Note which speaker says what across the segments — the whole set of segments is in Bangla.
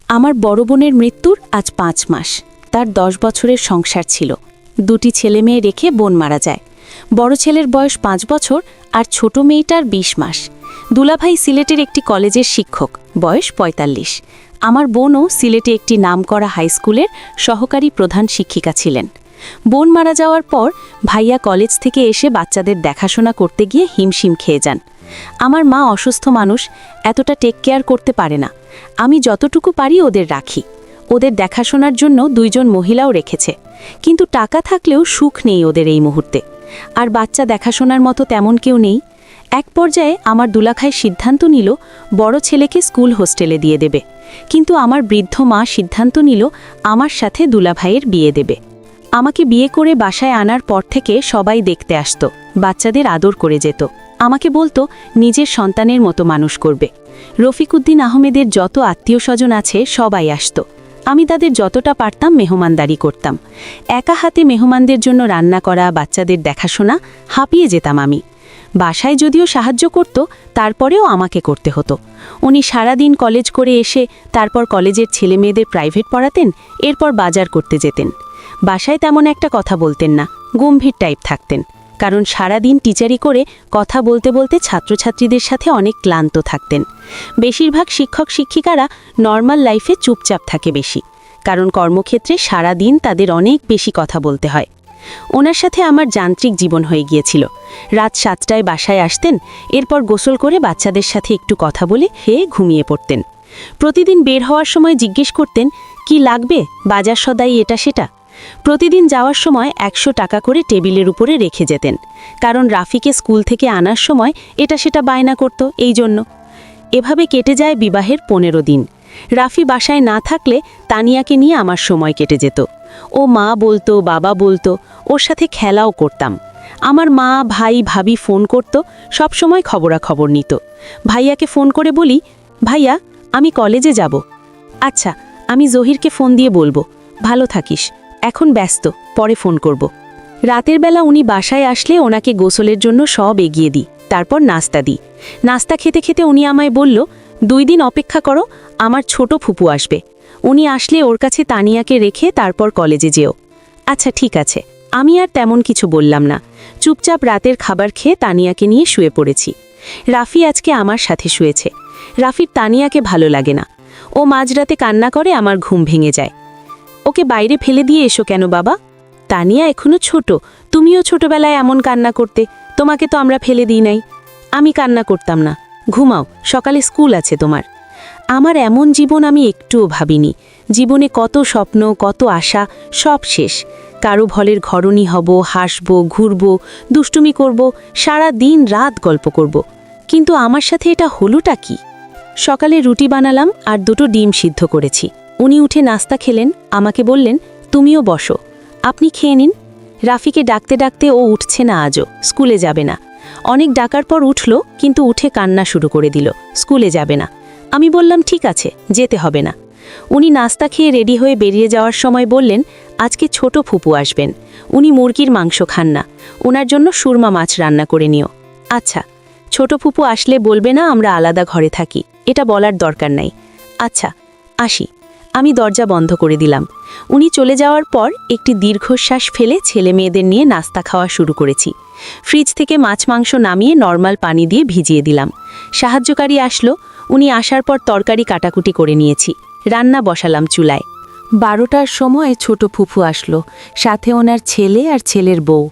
Speaker 1: আমার বড় বোনের মৃত্যুর আজ ৫ মাস। তার ১০ বছরের সংসার ছিল। ২টি ছেলে মেয়ে রেখে বোন মারা যায়। বড় ছেলের বয়স ৫ বছর আর ছোট মেয়েটার ২০ মাস। দুলাভাই সিলেটের একটি কলেজের শিক্ষক, বয়স ৪৫। আমার বোনও সিলেটে একটি নামকরা হাইস্কুলের সহকারী প্রধান শিক্ষিকা ছিলেন। বোন মারা যাওয়ার পর ভাইয়া কলেজ থেকে এসে বাচ্চাদের দেখাশোনা করতে গিয়ে হিমশিম খেয়ে যান। আমার মা অসুস্থ মানুষ, এতটা টেক কেয়ার করতে পারে না। আমি যতটুকু পারি ওদের রাখি। ওদের দেখাশোনার জন্য ২ জন মহিলাও রেখেছে, কিন্তু টাকা থাকলেও সুখ নেই ওদের এই মুহূর্তে। আর বাচ্চা দেখাশোনার মতো তেমন কেউ নেই। এক পর্যায়ে আমার দুলাভাই সিদ্ধান্ত নিল বড় ছেলেকে স্কুল হোস্টেলে দিয়ে দেবে, কিন্তু আমার বৃদ্ধ মা সিদ্ধান্ত নিল আমার সাথে দুলাভাইয়ের বিয়ে দেবে। আমাকে বিয়ে করে বাসায় আনার পর থেকে সবাই দেখতে আসতো, বাচ্চাদের আদর করে যেত, আমাকে বলতো নিজের সন্তানের মতো মানুষ করবে। রফিকুদ্দিন আহমেদের যত আত্মীয় স্বজন আছে সবাই আসতো। আমি তাদের যতটা পারতাম মেহমানদারি করতাম। একা হাতে মেহমানদের জন্য রান্না করা, বাচ্চাদের দেখাশোনা, হাঁপিয়ে যেতাম আমি। বাসায় যদিও সাহায্য করত, তারপরেও আমাকে করতে হতো। উনি সারাদিন কলেজ করে এসে তারপর কলেজের ছেলে মেয়েদের প্রাইভেট পড়াতেন, এরপর বাজার করতে যেতেন। বাসায় তেমন একটা কথা বলতেন না, গম্ভীর টাইপ থাকতেন, কারণ সারাদিন টিচারি করে কথা বলতে বলতে ছাত্রছাত্রীদের সাথে অনেক ক্লান্ত থাকতেন। বেশিরভাগ শিক্ষক শিক্ষিকারা নর্মাল লাইফে চুপচাপ থাকে বেশি, কারণ কর্মক্ষেত্রে সারাদিন তাদের অনেক বেশি কথা বলতে হয়। ওনার সাথে আমার যান্ত্রিক জীবন হয়ে গিয়েছিল। রাত ৭টায় বাসায় আসতেন, এরপর গোসল করে বাচ্চাদের সাথে একটু কথা বলে ঘুমিয়ে পড়তেন। প্রতিদিন বের হওয়ার সময় জিজ্ঞেস করতেন, কি লাগবে, বাজার সদাই এটা সেটা। প্রতিদিন যাওয়ার সময় ১০০ টাকা করে টেবিলের উপরে রেখে যেতেন, কারণ রাফিকে স্কুল থেকে আনার সময় এটা সেটা বায়না করত, এই জন্য। এভাবে কেটে যায় বিবাহের ১৫ দিন। রাফি বাসায় না থাকলে তানিয়াকে নিয়ে আমার সময় কেটে যেত। ও মা বলতো, বাবা বলতো, ওর সাথে খেলাও করতাম। আমার মা, ভাই, ভাবি ফোন করত, সব সময় খবরাখবর নিত। ভাইয়াকে ফোন করে বলি, ভাইয়া আমি কলেজে যাব। আচ্ছা, আমি জহিরকে ফোন দিয়ে বলবো, ভালো থাকিস, এখন ব্যস্ত, পরে ফোন করব। রাতের বেলা উনি বাসায় আসলে ওনাকে গোসলের জন্য সব এগিয়ে দিই, তারপর নাস্তা দিই। নাস্তা খেতে খেতে উনি আমায় বলল, ২ দিন অপেক্ষা করো, আমার ছোট ফুপু আসবে। উনি আসলে ওর কাছে তানিয়াকে রেখে তারপর কলেজে যেও। আচ্ছা ঠিক আছে। আমি আর তেমন কিছু বললাম না, চুপচাপ রাতের খাবার খেয়ে তানিয়াকে নিয়ে শুয়ে পড়েছি। রাফি আজকে আমার সাথে শুয়েছে। রাফির তানিয়াকে ভালো লাগে না। ও মাঝরাতে কান্না করে, আমার ঘুম ভেঙে যায়। ওকে বাইরে ফেলে দিয়ে এসো কেন বাবা? তানিয়া এখনো ছোট, তুমিও ছোটবেলায় এমন কান্না করতে, তোমাকে তো আমরা ফেলে দিই নাই। আমি কান্না করতাম না, ঘুমাও, সকালে স্কুল আছে তোমার। আমার এমন জীবন আমি একটুও ভাবিনি। জীবনে কত স্বপ্ন, কত আশা, সব শেষ। কারো ভলের ঘরণী হব, হাসব, ঘুরব, দুষ্টুমি করব, সারা দিন রাত গল্প করব। কিন্তু আমার সাথে এটা হলোটা কি? সকালে রুটি বানালাম আর 2টো ডিম সিদ্ধ করেছি। উনি উঠে নাস্তা খেলেন, আমাকে বললেন, তুমিও বসো, আপনি খেয়ে নিন। রাফিকে ডাকতে ডাকতে ও উঠছে না, আজও স্কুলে যাবে না। অনেক ডাকার পর উঠল, কিন্তু উঠে কান্না শুরু করে দিল, স্কুলে যাবে না। আমি বললাম ঠিক আছে, যেতে হবে না। উনি নাস্তা খেয়ে রেডি হয়ে বেরিয়ে যাওয়ার সময় বললেন, আজকে ছোট ফুপু আসবেন, উনি মুরগির মাংস খান না, ওনার জন্য সুরমা মাছ রান্না করে নিও। আচ্ছা, ছোট ফুপু আসলে বলবে না আমরা আলাদা ঘরে থাকি, এটা বলার দরকার নাই। আচ্ছা, আসি। আমি দরজা বন্ধ করে দিলাম। উনি চলে যাওয়ার পর একটি দীর্ঘশ্বাস ফেলে ছেলে মেয়েদের নিয়ে নাস্তা খাওয়া শুরু করেছি। ফ্রিজ থেকে মাছ মাংস নামিয়ে নর্মাল পানি দিয়ে ভিজিয়ে দিলাম। সাহায্যকারী আসলো, উনি আসার পর তরকারি কাটাকুটি করে নিয়েছি। রান্না বসালাম চুলায়। 12টার সময় ছোট ফুফু আসলো, সাথে ওনার ছেলে আর ছেলের বউ।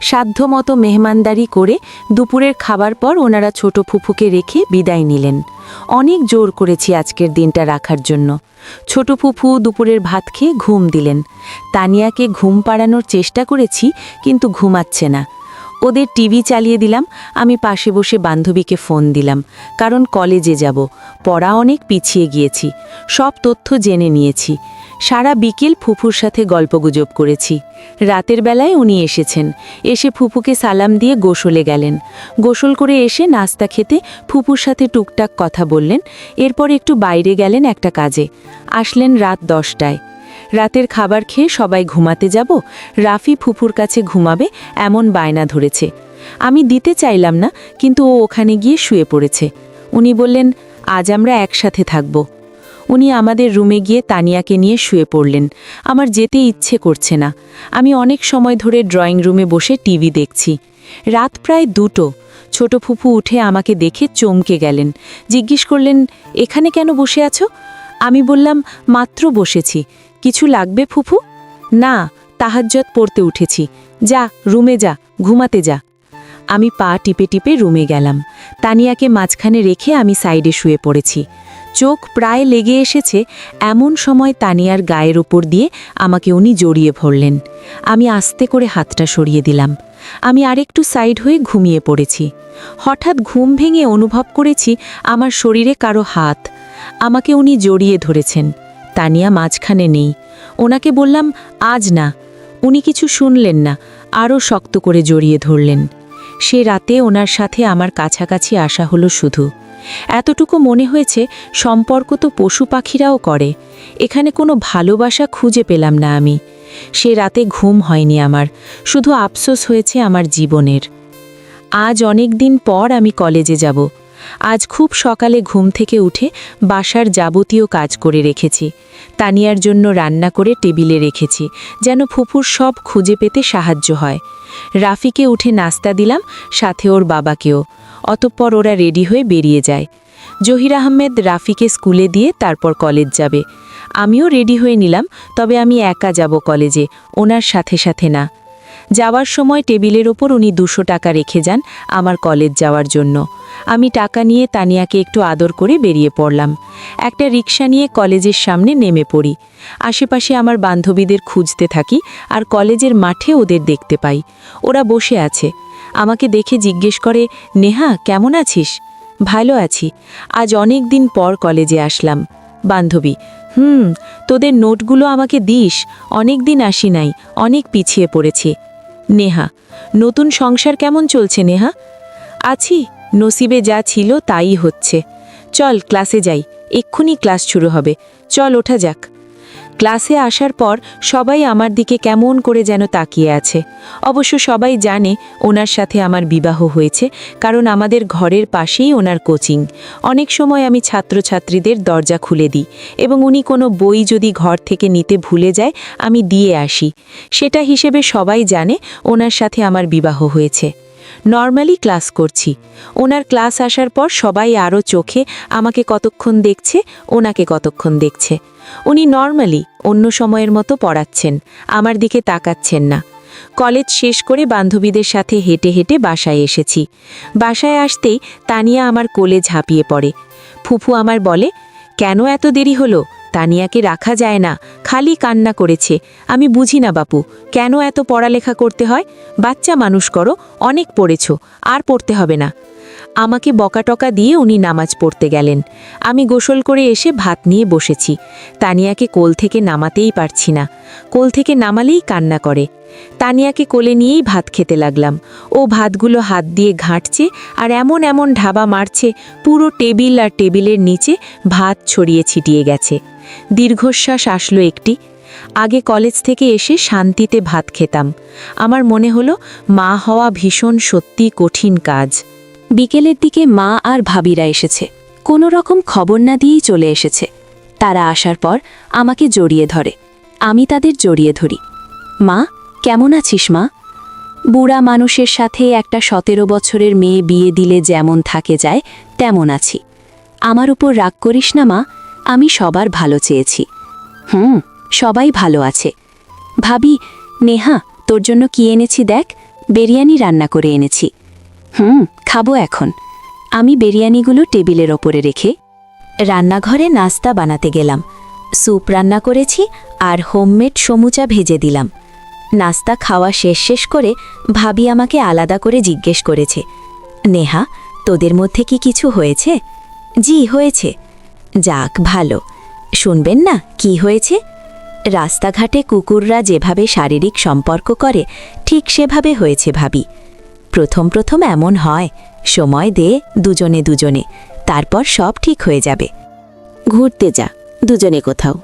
Speaker 1: সাধ্যমতো মেহমানদারি করে দুপুরের খাবার পর ওনারা ছোট ফুফুকে রেখে বিদায় নিলেন। অনেক জোর করেছি আজকের দিনটা রাখার জন্য। ছোট ফুফু দুপুরের ভাত খেয়ে ঘুম দিলেন। তানিয়াকে ঘুম পাড়ানোর চেষ্টা করেছি, কিন্তু ঘুমাচ্ছে না। ওদের টিভি চালিয়ে দিলাম। আমি পাশে বসে বান্ধবীকে ফোন দিলাম, কারণ কলেজে যাব, পড়া অনেক পিছিয়ে গিয়েছি, সব তথ্য জেনে নিয়েছি। সারা বিকেল ফুফুর সাথে গল্পগুজব করেছি। রাতের বেলায় উনি এসেছেন, এসে ফুফুকে সালাম দিয়ে গোসলে গেলেন। গোসল করে এসে নাস্তা খেতে ফুফুর সাথে টুকটাক কথা বললেন, এরপর একটু বাইরে গেলেন একটা কাজে। আসলেন রাত 10টায়। রাতের খাবার খেয়ে সবাই ঘুমাতে যাব, রাফি ফুফুর কাছে ঘুমাবে এমন বায়না ধরেছে। আমি দিতে চাইলাম না, কিন্তু ও ওখানে গিয়ে শুয়ে পড়েছে। উনি বললেন, আজ আমরা একসাথে থাকব। উনি আমাদের রুমে গিয়ে তানিয়াকে নিয়ে শুয়ে পড়লেন। আমার যেতে ইচ্ছে করছে না। আমি অনেক সময় ধরে ড্রয়িং রুমে বসে টিভি দেখছি। রাত প্রায় 2টো। ছোট ফুপু উঠে আমাকে দেখে চমকে গেলেন। জিজ্ঞেস করলেন, এখানে কেন বসে আছো? আমি বললাম, মাত্র বসেছি। কিছু লাগবে ফুপু? না, তাহাজ্জুদ পড়তে উঠেছি। যা, রুমে যা, ঘুমাতে যা। আমি পা টিপে টিপে রুমে গেলাম। তানিয়াকে মাঝখানে রেখে আমি সাইডে শুয়ে পড়েছি। চোখ প্রায় লেগে এসেছে, এমন সময় তানিয়ার গায়ের ওপর দিয়ে আমাকে উনি জড়িয়ে ধরলেন। আমি আস্তে করে হাতটা সরিয়ে দিলাম। আমি আরেকটু সাইড হয়ে ঘুমিয়ে পড়েছি। হঠাৎ ঘুম ভেঙে অনুভব করেছি আমার শরীরে কারো হাত। আমাকে উনি জড়িয়ে ধরেছেন। তানিয়া মাঝখানে নেই। ওনাকে বললাম, আজ না। উনি কিছু শুনলেন না, আরও শক্ত করে জড়িয়ে ধরলেন। সে রাতে ওনার সাথে আমার কাছাকাছি আসা হলো শুধু। এতটুকু মনে হয়েছে সম্পর্ক তো পশু পাখিরাও করে। এখানে কোনো ভালোবাসা খুঁজে পেলাম না আমি। সে রাতে ঘুম হয়নি আমার, শুধু আফসোস হয়েছে আমার জীবনের। আজ অনেক দিন পর আমি কলেজে যাব। আজ খুব সকালে ঘুম থেকে উঠে বাসার যাবতীয় কাজ করে রেখেছি। তানিয়ার জন্য রান্না করে টেবিলে রেখেছি, যেন ফুপুর সব খুঁজে পেতে সাহায্য হয়। রাফিকে উঠে নাস্তা দিলাম, সাথে ওর বাবাকেও। অতঃপর ওরা রেডি হয়ে বেরিয়ে যায়। জহির আহমেদ রাফিকে স্কুলে দিয়ে তারপর কলেজ যাবে। আমিও রেডি হয়ে নিলাম, তবে আমি একা যাব কলেজে, ওনার সাথে সাথে না। যাওয়ার সময় টেবিলের ওপর উনি 200 টাকা রেখে যান আমার কলেজ যাওয়ার জন্য। আমি টাকা নিয়ে তানিয়াকে একটু আদর করে বেরিয়ে পড়লাম। একটা রিক্সা নিয়ে কলেজের সামনে নেমে পড়ি। আশেপাশে আমার বান্ধবীদের খুঁজতে থাকি, আর কলেজের মাঠে ওদের দেখতে পাই। ওরা বসে আছে। আমাকে দেখে জিজ্ঞেস করে, নেহা কেমন আছিস? ভালো আছি, আজ অনেক দিন পর কলেজে আসলাম। বান্ধবী, তোদের নোটগুলো আমাকে দিস, অনেক দিন আসি নাই, অনেক পিছিয়ে পড়েছি। নেহা, নতুন সংসার কেমন চলছে নেহা? আছি, নসিবে যা ছিল তাই হচ্ছে। চল ক্লাসে যাই, এক্ষুনি ক্লাস শুরু হবে, চল ওঠা যাক। ক্লাসে আসার পর সবাই আমার দিকে কেমন করে যেন তাকিয়ে আছে। অবশ্য সবাই জানে ওনার সাথে আমার বিবাহ হয়েছে, কারণ আমাদের ঘরের পাশেই ওনার কোচিং। অনেক সময় আমি ছাত্রছাত্রীদের দরজা খুলে দিই, এবং উনি কোনো বই যদি ঘর থেকে নিতে ভুলে যায় আমি দিয়ে আসি। সেটা হিসেবে সবাই জানে ওনার সাথে আমার বিবাহ হয়েছে। নর্মালি ক্লাস করছি। ওনার ক্লাস আসার পর সবাই আরও চোখে আমাকে কতক্ষণ দেখছে, ওনাকে কতক্ষণ দেখছে। উনি নর্মালি অন্য সময়ের মতো পড়াচ্ছেন, আমার দিকে তাকাচ্ছেন না। কলেজ শেষ করে বান্ধবীদের সাথে হেঁটে হেঁটে বাসায় এসেছি। বাসায় আসতেই তানিয়া আমার কোলে ঝাঁপিয়ে পড়ে। ফুফু আমার বলে, কেন এত দেরি হলো? তানিয়াকে রাখা যায় না, খালি কান্না করেছে। আমি বুঝি না বাপু, কেন এত পড়ালেখা করতে হয়? বাচ্চা মানুষ করো, অনেক পড়েছ, আর পড়তে হবে না। আমাকে বকাটকা দিয়ে উনি নামাজ পড়তে গেলেন। আমি গোসল করে এসে ভাত নিয়ে বসেছি। তানিয়াকে কোল থেকে নামাতেই পারছি না। কোল থেকে নামালেই কান্না করে। তানিয়াকে কোলে নিয়েই ভাত খেতে লাগলাম। ও ভাতগুলো হাত দিয়ে ঘাঁটছে আর এমন এমন ঢাবা মারছে, পুরো টেবিল আর টেবিলের নিচে ভাত ছড়িয়ে ছিটিয়ে গেছে। দীর্ঘশ্বাস আসলো একটি। আগে কলেজ থেকে এসে শান্তিতে ভাত খেতাম। আমার মনে হলো মা হওয়া ভীষণ সত্যি কঠিন কাজ। বিকেলের দিকে মা আর ভাবিরা এসেছে। কোনো রকম খবর না দিয়েই চলে এসেছে। তারা আসার পর আমাকে জড়িয়ে ধরে। আমি তাদের জড়িয়ে ধরি। মা, কেমন আছিস মা? বুড়া মানুষের সাথে একটা 17 বছরের মেয়ে বিয়ে দিলে যেমন থাকে যায় তেমন আছি। আমার উপর রাগ করিস না মা, আমি সবার ভালো চেয়েছি। সবাই ভালো আছে। ভাবি, নেহা তোর জন্য কি এনেছি দেখ, বিরিয়ানি রান্না করে এনেছি। খাবো এখন। আমি বিরিয়ানিগুলো টেবিলের ওপরে রেখে রান্নাঘরে নাস্তা বানাতে গেলাম। স্যুপ রান্না করেছি আর হোমমেড সমুচা ভেজে দিলাম। নাস্তা খাওয়া শেষ করে ভাবি আমাকে আলাদা করে জিজ্ঞেস করেছে, নেহা তোদের মধ্যে কি কিছু হয়েছে? জি হয়েছে। যাক ভালো। শুনবেন না কি হয়েছে? রাস্তাঘাটে কুকুররা যেভাবে শারীরিক সম্পর্ক করে ঠিক সেভাবে হয়েছে ভাবি। প্রথম এমন হয়, সময় দে দুজনে দুজনে, তারপর সব ঠিক হয়ে যাবে। ঘুরতে যা দুজনে কোথাও,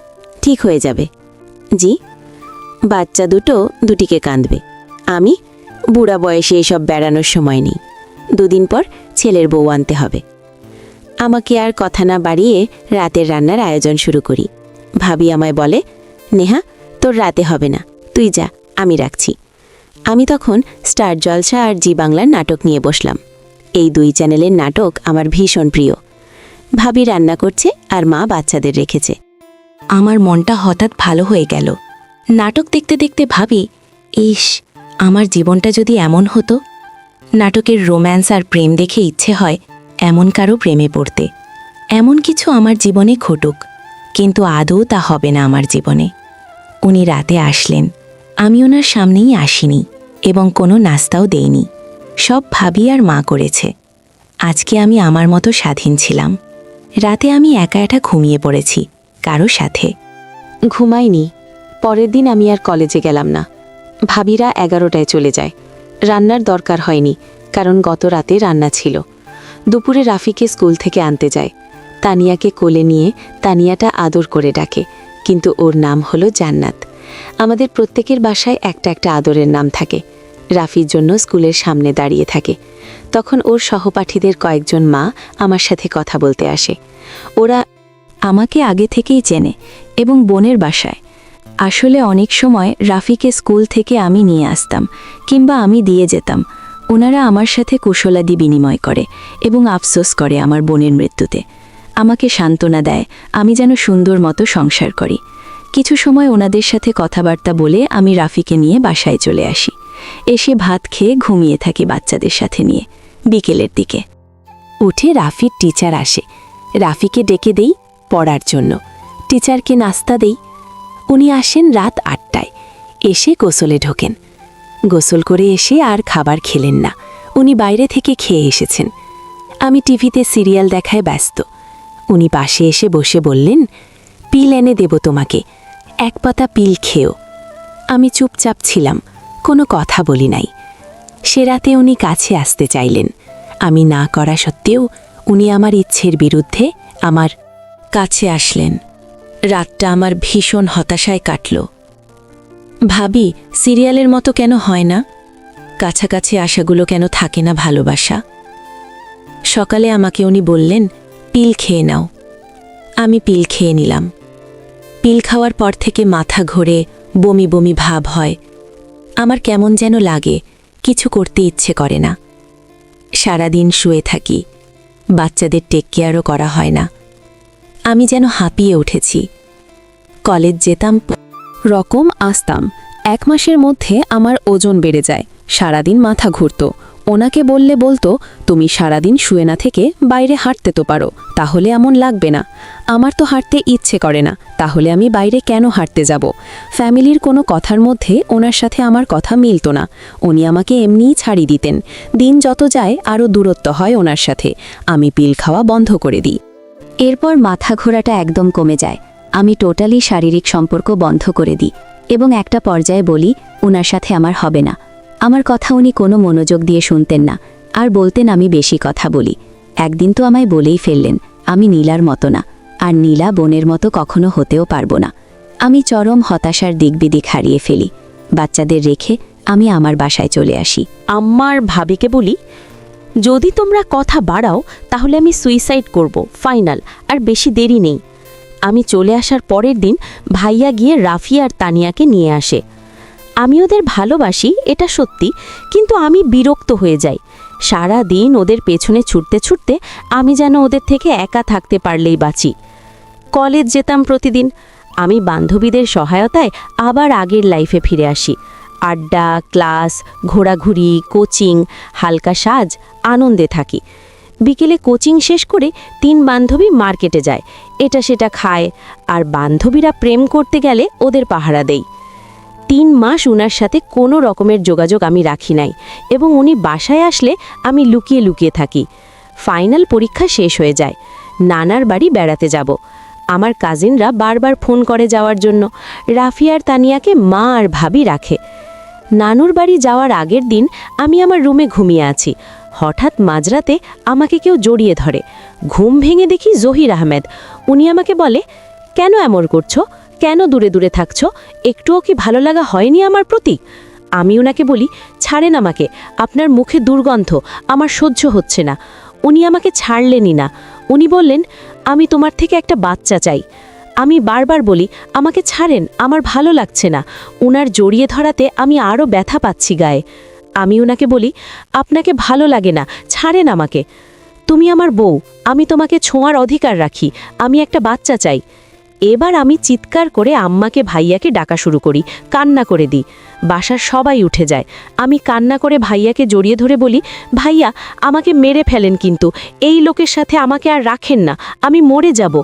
Speaker 1: ঠিক হয়ে যাবে। জি, বাচ্চা দুটিকে কাঁদবে। আমি বুড়া বয়সে এসব বেড়ানোর সময় নেই। 2 দিন পর ছেলের বউ আনতে হবে। আমাকে আর কথা না বাড়িয়ে রাতের রান্নার আয়োজন শুরু করি। ভাবি আমায় বলে, নেহা, তোর রাতে হবে না, তুই যা, আমি রাখছি। আমি তখন স্টার জলসা আর জি বাংলার নাটক নিয়ে বসলাম। এই 2 চ্যানেলের নাটক আমার ভীষণ প্রিয়। ভাবি রান্না করছে আর মা বাচ্চাদের রেখেছে। আমার মনটা হঠাৎ ভালো হয়ে গেল। নাটক দেখতে দেখতে ভাবি, ইস, আমার জীবনটা যদি এমন হতো। নাটকের রোম্যান্স আর প্রেম দেখে ইচ্ছে হয় এমন কারো প্রেমে পড়তে। এমন কিছু আমার জীবনে ঘটুক, কিন্তু আদৌ তা হবে না আমার জীবনে। উনি রাতে আসলেন, আমি ওনার সামনেই আসিনি এবং কোনো নাস্তাও দেইনি। সব ভাবি আর মা করেছে। আজকে আমি আমার মতো স্বাধীন ছিলাম। রাতে আমি একা একা ঘুমিয়ে পড়েছি, কারো সাথে ঘুমাইনি। পরের দিন আমি আর কলেজে গেলাম না। ভাবিরা 11টায় চলে যায়। রান্নার দরকার হয়নি, কারণ গত রাতে রান্না ছিল। দুপুরে রাফিকে স্কুল থেকে আনতে যায়। তানিয়াকে কোলে নিয়ে তানিয়াটা আদর করে ডাকে, কিন্তু ওর নাম হলো জান্নাত। আমাদের প্রত্যেকের বাসায় একটা একটা আদরের নাম থাকে। রাফির জন্য স্কুলের সামনে দাঁড়িয়ে থাকে। তখন ওর সহপাঠীদের কয়েকজন মা আমার সাথে কথা বলতে আসে। ওরা আমাকে আগে থেকেই চেনে এবং বোনের বাসায়। আসলে অনেক সময় রাফিকে স্কুল থেকে আমি নিয়ে আসতাম কিংবা আমি দিয়ে যেতাম। ওনারা আমার সাথে কুশলাদি বিনিময় করে এবং আফসোস করে আমার বোনের মৃত্যুতে। আমাকে সান্ত্বনা দেয় আমি যেন সুন্দর মতো সংসার করি। কিছু সময় ওনাদের সাথে কথাবার্তা বলে আমি রাফিকে নিয়ে বাসায় চলে আসি। এসে ভাত খেয়ে ঘুমিয়ে থাকি বাচ্চাদের সাথে নিয়ে। বিকেলের দিকে উঠে রাফির টিচার আসে। রাফিকে ডেকে দেই পড়ার জন্য। টিচারকে নাস্তা দেই। উনি আসেন রাত 8টায়। এসে গোসলে ঢোকেন। গোসল করে এসে আর খাবার খেলেন না, উনি বাইরে থেকে খেয়ে এসেছেন। আমি টিভিতে সিরিয়াল দেখায় ব্যস্ত। উনি পাশে এসে বসে বললেন, পিল এনে দেব তোমাকে, 1 পাতা পিল খেও। আমি চুপচাপ ছিলাম, কোনো কথা বলি নাই। সে রাতে উনি কাছে আসতে চাইলেন। আমি না করা সত্ত্বেও উনি আমার ইচ্ছের বিরুদ্ধে আমার কাছে আসলেন। রাতটা আমার ভীষণ হতাশায় কাটল। ভাবি, সিরিয়ালের মতো কেন হয় না? কাছাকাছি আশাগুলো কেন থাকে না ভালোবাসা? সকালে আমাকে উনি বললেন, পিল খেয়ে নাও। আমি পিল খেয়ে নিলাম। পিল খাওয়ার পর থেকে মাথা ঘোরে, বমি বমি ভাব হয়। আমার কেমন যেন লাগে, কিছু করতে ইচ্ছে করে না। সারাদিন শুয়ে থাকি, বাচ্চাদের টেক কেয়ারও করা হয় না। আমি যেন হাঁপিয়ে উঠেছি। কলেজ যেতাম,
Speaker 2: রকম আসতাম। 1 মাসের মধ্যে আমার ওজন বেড়ে যায়, সারাদিন মাথা ঘুরত। ওনাকে বললে বলতো, তুমি সারাদিন শুয়ে না থেকে বাইরে হাঁটতে তো পারো, তাহলে এমন লাগবে না। আমার তো হাঁটতে ইচ্ছে করে না, তাহলে আমি বাইরে কেন হাঁটতে যাব? ফ্যামিলির কোনো কথার মধ্যে ওনার সাথে আমার কথা মিলত না। উনি আমাকে এমনিই ছাড়ি দিতেন। দিন যত যায় আরও দূরত্ব হয় ওনার সাথে। আমি পিল খাওয়া বন্ধ করে দিই।
Speaker 1: এরপর মাথা ঘোরাটা একদম কমে যায়। আমি টোটালি শারীরিক সম্পর্ক বন্ধ করে দিই এবং একটা পর্যায়ে বলি, ওনার সাথে আমার হবে না। আমার কথা উনি কোনো মনোযোগ দিয়ে শুনতেন না আর বলতেন আমি বেশি কথা বলি। একদিন তো আমায় বলেই ফেললেন, আমি নীলার মতো না, আর নীলা বোনের মতো কখনো হতেও পারবো না। আমি চরম হতাশার দিকবিদিক হারিয়ে ফেলি। বাচ্চাদের রেখে আমি আমার বাসায় চলে আসি।
Speaker 3: আমার ভাবিকে বলি, যদি তোমরা কথা বাড়াও তাহলে আমি সুইসাইড করব, ফাইনাল, আর বেশি দেরি নেই। আমি চলে আসার পরের দিন ভাইয়া গিয়ে রাফি আর তানিয়াকে নিয়ে আসে। আমি ওদের ভালোবাসি, এটা সত্যি, কিন্তু আমি বিরক্ত হয়ে যাই। সারা দিন ওদের পেছনে ছুটতে ছুটতে আমি যেন ওদের থেকে একা থাকতে পারলেই বাঁচি। কলেজ যেতাম প্রতিদিন। আমি বান্ধবীদের সহায়তায় আবার আগের লাইফে ফিরে আসি। আড্ডা, ক্লাস, ঘোরাঘুরি, কোচিং, হালকা সাজ, আনন্দে থাকি। বিকেলে কোচিং শেষ করে 3 বান্ধবী মার্কেটে যায়, এটা সেটা খায়, আর বান্ধবীরা প্রেম করতে গেলে ওদের পাহারা দেই। 3 মাস উনার সাথে কোনো রকমের যোগাযোগ আমি রাখি নাই এবং উনি বাসায় আসলে আমি লুকিয়ে লুকিয়ে থাকি। ফাইনাল পরীক্ষা শেষ হয়ে যায়। নানার বাড়ি বেড়াতে যাব। আমার কাজিনরা বারবার ফোন করে যাওয়ার জন্য। রাফি আর তানিয়াকে মা আর ভাবি রাখে। নানুর বাড়ি যাওয়ার আগের দিন আমি আমার রুমে ঘুমিয়ে আছি। হঠাৎ মাঝরাতে আমাকে কেউ জড়িয়ে ধরে। ঘুম ভেঙে দেখি জহির আহমেদ। উনি আমাকে বলে, কেন এমন করছো? কেন দূরে দূরে থাকছো? একটুও কি ভালো লাগা হয়নি আমার প্রতি? আমি ওনাকে বলি, ছাড়েন আমাকে, আপনার মুখে দুর্গন্ধ, আমার সহ্য হচ্ছে না। উনি আমাকে ছাড়লেনই না। উনি বললেন, আমি তোমার থেকে একটা বাচ্চা চাই। আমি বারবার বলি, আমাকে ছাড়েন, আমার ভালো লাগছে না। উনার জড়িয়ে ধরাতে আমি আরও ব্যথা পাচ্ছি গায়ে। আমি ওনাকে বলি, আপনাকে ভালো লাগে না, ছাড়েন আমাকে। তুমি আমার বউ, আমি তোমাকে ছোঁয়ার অধিকার রাখি, আমি একটা বাচ্চা চাই। এবার আমি চিৎকার করে আম্মাকে ভাইয়াকে ডাকা শুরু করি, কান্না করে দিই। বাসার সবাই উঠে যায়। আমি কান্না করে ভাইয়াকে জড়িয়ে ধরে বলি, ভাইয়া আমাকে মেরে ফেলেন, কিন্তু এই লোকের সাথে আমাকে আর রাখেন না, আমি মরে যাব।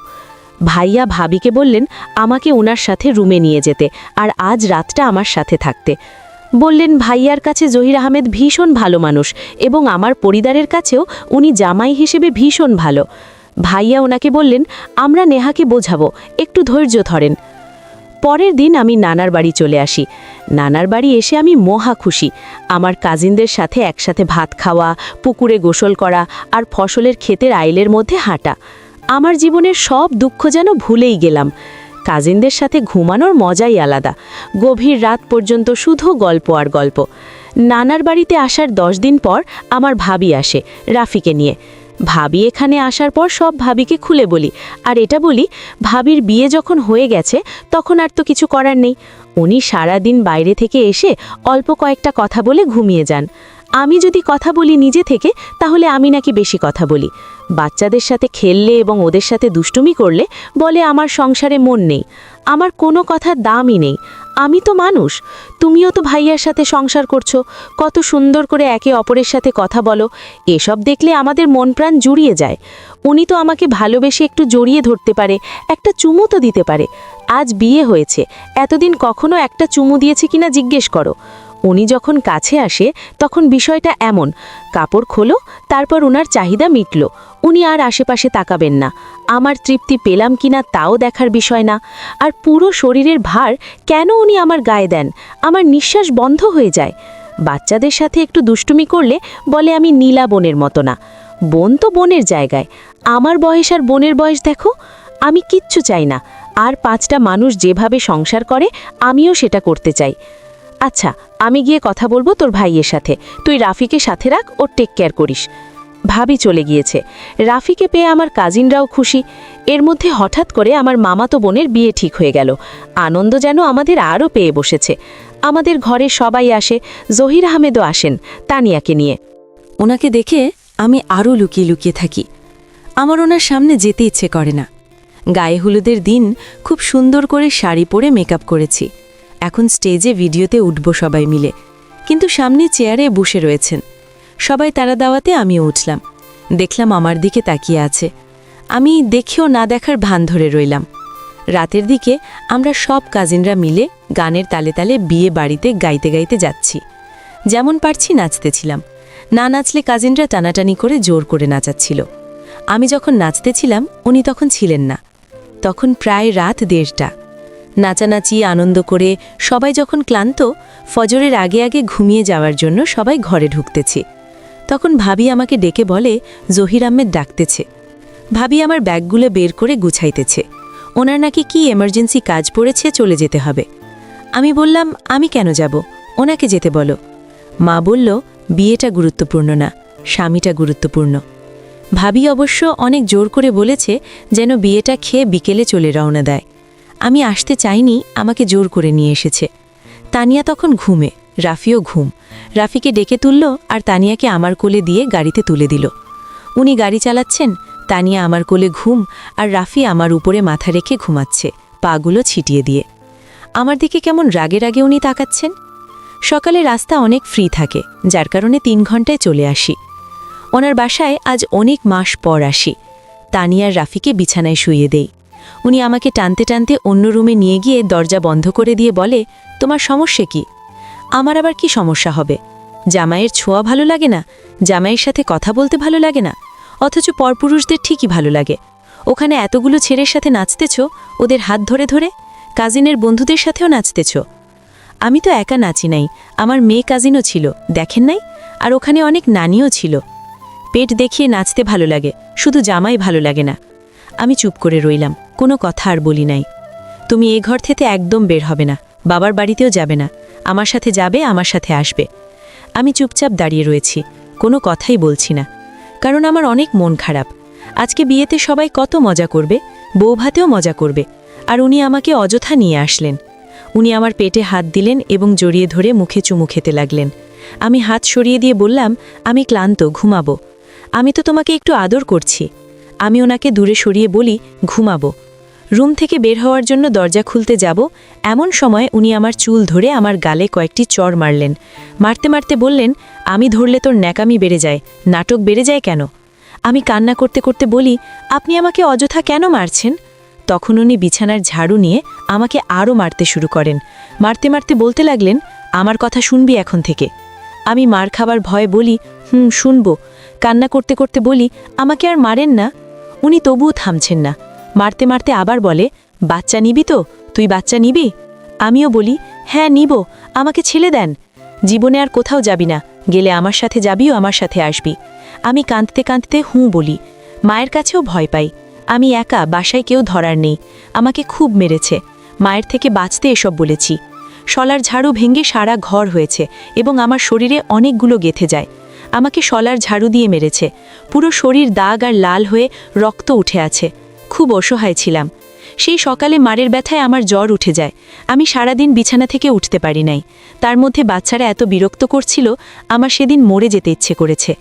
Speaker 3: ভাইয়া ভাবিকে বললেন আমাকে ওনার সাথে রুমে নিয়ে যেতে, আর আজ রাতটা আমার সাথে থাকতে। বললেন ভাইয়ার কাছে জহির আহমেদ ভীষণ ভালো মানুষ, এবং আমার পরিবারের কাছেও উনি জামাই হিসেবে ভীষণ ভালো। ভাইয়া ওনাকে বললেন, আমরা নেহাকে বোঝাবো, একটু ধৈর্য ধরেন। পরের দিন আমি নানার বাড়ি চলে আসি। নানার বাড়ি এসে আমি মহা খুশি। আমার কাজিনদের সাথে একসাথে ভাত খাওয়া, পুকুরে গোসল করা, আর ফসলের ক্ষেতের আইলের মধ্যে হাঁটা। আমার জীবনের সব দুঃখ যেন ভুলেই গেলাম। কাজিনদের সাথে ঘুমানোর মজাই আলাদা। গভীর রাত পর্যন্ত শুধু গল্প আর গল্প। নানার বাড়িতে আসার 10 দিন পর আমার ভাবি আসে রাফিকে নিয়ে। ভাবি এখানে আসার পর সব ভাবিকে খুলে বলি, আর এটা বলি, ভাবির বিয়ে যখন হয়ে গেছে তখন আর তো কিছু করার নেই। উনি সারা দিন বাইরে থেকে এসে অল্প কয়েকটা কথা বলে ঘুমিয়ে যান। আমি যদি কথা বলি নিজে থেকে, তাহলে আমি নাকি বেশি কথা বলি। বাচ্চাদের সাথে খেললে এবং ওদের সাথে দুষ্টুমি করলে বলে আমার সংসারে মন নেই, আমার কোনো কথার দামই নেই। আমি তো মানুষ, তুমিও তো ভাইয়ার সাথে সংসার করছো, কত সুন্দর করে একে অপরের সাথে কথা বলো। এসব দেখলে আমাদের মন প্রাণ জুড়িয়ে যায়। উনি তো আমাকে ভালোবেসে একটু জড়িয়ে ধরতে পারে, একটা চুমু তো দিতে পারে। আজ বিয়ে হয়েছে, এতদিন কখনো একটা চুমু দিয়েছে কিনা জিজ্ঞেস করো। উনি যখন কাছে আসে তখন বিষয়টা এমন, কাপড় খোলো, তারপর ওনার চাহিদা মিটল, উনি আর আশেপাশে তাকাবেন না। আমার তৃপ্তি পেলাম কিনা তাও দেখার বিষয় না। আর পুরো শরীরের ভার কেন উনি আমার গায়ে দেন, আমার নিঃশ্বাস বন্ধ হয়ে যায়। বাচ্চাদের সাথে একটু দুষ্টুমি করলে বলে আমি নীলা বোনের মতো না। বোন তো বোনের জায়গায়, আমার বয়স আর বোনের বয়স দেখো। আমি কিচ্ছু চাই না, আর 5টা মানুষ যেভাবে সংসার করে আমিও সেটা করতে চাই। আচ্ছা, আমি গিয়ে কথা বলবো তোর ভাইয়ের সাথে, তুই রাফিকে সাথে রাখ, ওর টেক কেয়ার করিস। ভাবি চলে গিয়েছে। রাফিকে পেয়ে আমার কাজিনরাও খুশি। এর মধ্যে হঠাৎ করে আমার মামাতো বোনের বিয়ে ঠিক হয়ে গেল। আনন্দ যেন আমাদের আরও পেয়ে বসেছে। আমাদের ঘরে সবাই আসে, জহির আহমেদও আসেন তানিয়াকে নিয়ে।
Speaker 2: ওনাকে দেখে আমি আরও লুকিয়ে লুকিয়ে থাকি। আমার ওনার সামনে যেতে ইচ্ছে করে না। গায়ে হলুদের দিন খুব সুন্দর করে শাড়ি পরে মেকআপ করেছি। এখন স্টেজে ভিডিওতে উঠব সবাই মিলে, কিন্তু সামনে চেয়ারে বসে রয়েছেন সবাই। তারা দাওয়াতে আমিও উঠলাম। দেখলাম আমার দিকে তাকিয়ে আছে। আমি দেখেও না দেখার ভান ধরে রইলাম। রাতের দিকে আমরা সব কাজিনরা মিলে গানের তালে তালে বিয়ে বাড়িতে গাইতে গাইতে যাচ্ছি। যেমন পারছি নাচতেছিলাম। না নাচলে কাজিনরা টানাটানি করে জোর করে নাচাচ্ছিল। আমি যখন নাচতেছিলাম উনি তখন ছিলেন না। তখন প্রায় রাত 1:30টা। নাচানাচি আনন্দ করে সবাই যখন ক্লান্ত, ফজরের আগে আগে ঘুমিয়ে যাওয়ার জন্য সবাই ঘরে ঢুকতেছি, তখন ভাবি আমাকে ডেকে বলে জহির আহমেদ ডাকতেছে। ভাবি আমার ব্যাগগুলো বের করে গুছাইতেছে। ওনার নাকি কি এমার্জেন্সি কাজ পড়েছে, চলে যেতে হবে। আমি বললাম আমি কেন যাব, ওনাকে যেতে বলো। মা বলল বিয়েটা গুরুত্বপূর্ণ না, স্বামীটা গুরুত্বপূর্ণ। ভাবি অবশ্য অনেক জোর করে বলেছে যেন বিয়েটা খেয়ে বিকেলে চলে রওনা দেয়। আমি আসতে চাইনি, আমাকে জোর করে নিয়ে এসেছে। তানিয়া তখন ঘুমে, রাফিও ঘুম। রাফিকে ডেকে তুলল আর তানিয়াকে আমার কোলে দিয়ে গাড়িতে তুলে দিল। উনি গাড়ি চালাচ্ছেন, তানিয়া আমার কোলে ঘুম, আর রাফি আমার উপরে মাথা রেখে ঘুমাচ্ছে, পাগুলো ছিটিয়ে দিয়ে। আমার দিকে কেমন রাগে রাগে উনি তাকাচ্ছেন। সকালে রাস্তা অনেক ফ্রি থাকে, যার কারণে 3 ঘন্টায় চলে আসি। ওনার বাসায় আজ অনেক মাস পর আসি। তানিয়ার রাফিকে বিছানায় শুইয়ে দেই। উনি আমাকে টানতে টানতে অন্য রুমে নিয়ে গিয়ে দরজা বন্ধ করে দিয়ে বলে, তোমার সমস্যা কি? আমার আবার কি সমস্যা হবে? জামাইয়ের ছোঁয়া ভালো লাগে না? জামাইয়ের সাথে কথা বলতে ভালো লাগে না? অথচ পরপুরুষদের ঠিকই ভালো লাগে। ওখানে এতগুলো ছেলের সাথে নাচতেছ, ওদের হাত ধরে ধরে, কাজিনের বন্ধুদের সাথেও নাচতেছ। আমি তো একা নাচি নাই, আমার মেয়ে কাজিনও ছিল, দেখেন নাই? আর ওখানে অনেক নানিও ছিল। পেট দেখিয়ে নাচতে ভালো লাগে, শুধু জামাই ভালো লাগে না। আমি চুপ করে রইলাম, কোনো কথা আর বলি নাই। তুমি এ ঘর থেকে একদম বের হবে না, বাবার বাড়িতেও যাবে না, আমার সাথে যাবে, আমার সাথে আসবে। আমি চুপচাপ দাঁড়িয়ে রয়েছি, কোনো কথাই বলছি না, কারণ আমার অনেক মন খারাপ।
Speaker 4: আজকে বিয়েতে সবাই কত মজা করবে, বউ ভাতেও মজা করবে। আর উনি আমাকে অযথা নিয়ে আসলেন। উনি আমার পেটে হাত দিলেন এবং জড়িয়ে ধরে মুখে চুমু খেতে লাগলেন। আমি হাত সরিয়ে দিয়ে বললাম, আমি ক্লান্ত, ঘুমাবো। আমি তো তোমাকে একটু আদর করছি। আমি ওনাকে দূরে সরিয়ে বলি, ঘুমাবো। রুম থেকে বের হওয়ার জন্য দরজা খুলতে যাব, এমন সময় উনি আমার চুল ধরে আমার গালে কয়েকটি চড় মারলেন। মারতে মারতে বললেন, আমি ধরলে তোর ন্যাকামি বেড়ে যায়, নাটক বেড়ে যায় কেন? আমি কান্না করতে করতে বলি, আপনি আমাকে অযথা কেন মারছেন? তখন উনি বিছানার ঝাড়ু নিয়ে আমাকে আরও মারতে শুরু করেন। মারতে মারতে বলতে লাগলেন, আমার কথা শুনবি এখন থেকে। আমি মার খাবার ভয়ে বলি, শুনবো। কান্না করতে করতে বলি, আমাকে আর মারেন না। উনি তবুও থামছেন না। মারতে মারতে আবার বলে, বাচ্চা নিবি তো? তুই বাচ্চা নিবি? আমিও বলি, হ্যাঁ নিব, আমাকে ছেড়ে দেন। জীবনে আর কোথাও যাবি না, গেলে আমার সাথে যাবিও আমার সাথে আসবি। আমি কাঁদতে কাঁদতে বলি। মায়ের কাছেও ভয় পাই। আমি একা, বাসায় কেউ ধরার নেই। আমাকে খুব মেরেছে। মায়ের থেকে বাঁচতে এসব বলেছি। শলার ঝাড়ু ভেঙে সারা ঘর হয়েছে এবং আমার শরীরে অনেকগুলো গেঁথে যায়। আমাকে শলার ঝাড়ু দিয়ে মেরেছে। পুরো শরীর দাগ আর লাল হয়ে রক্ত উঠে আছে। খুব অসহায় ছিলাম। সেই সকালে মারের ব্যথায় আমার জ্বর উঠে যায়। আমি সারাদিন বিছানা থেকে উঠতে পারি নাই। তার মধ্যে বাচ্চারা এত বিরক্ত করছিল, আমার সেদিন মরে যেতে ইচ্ছে করেছে।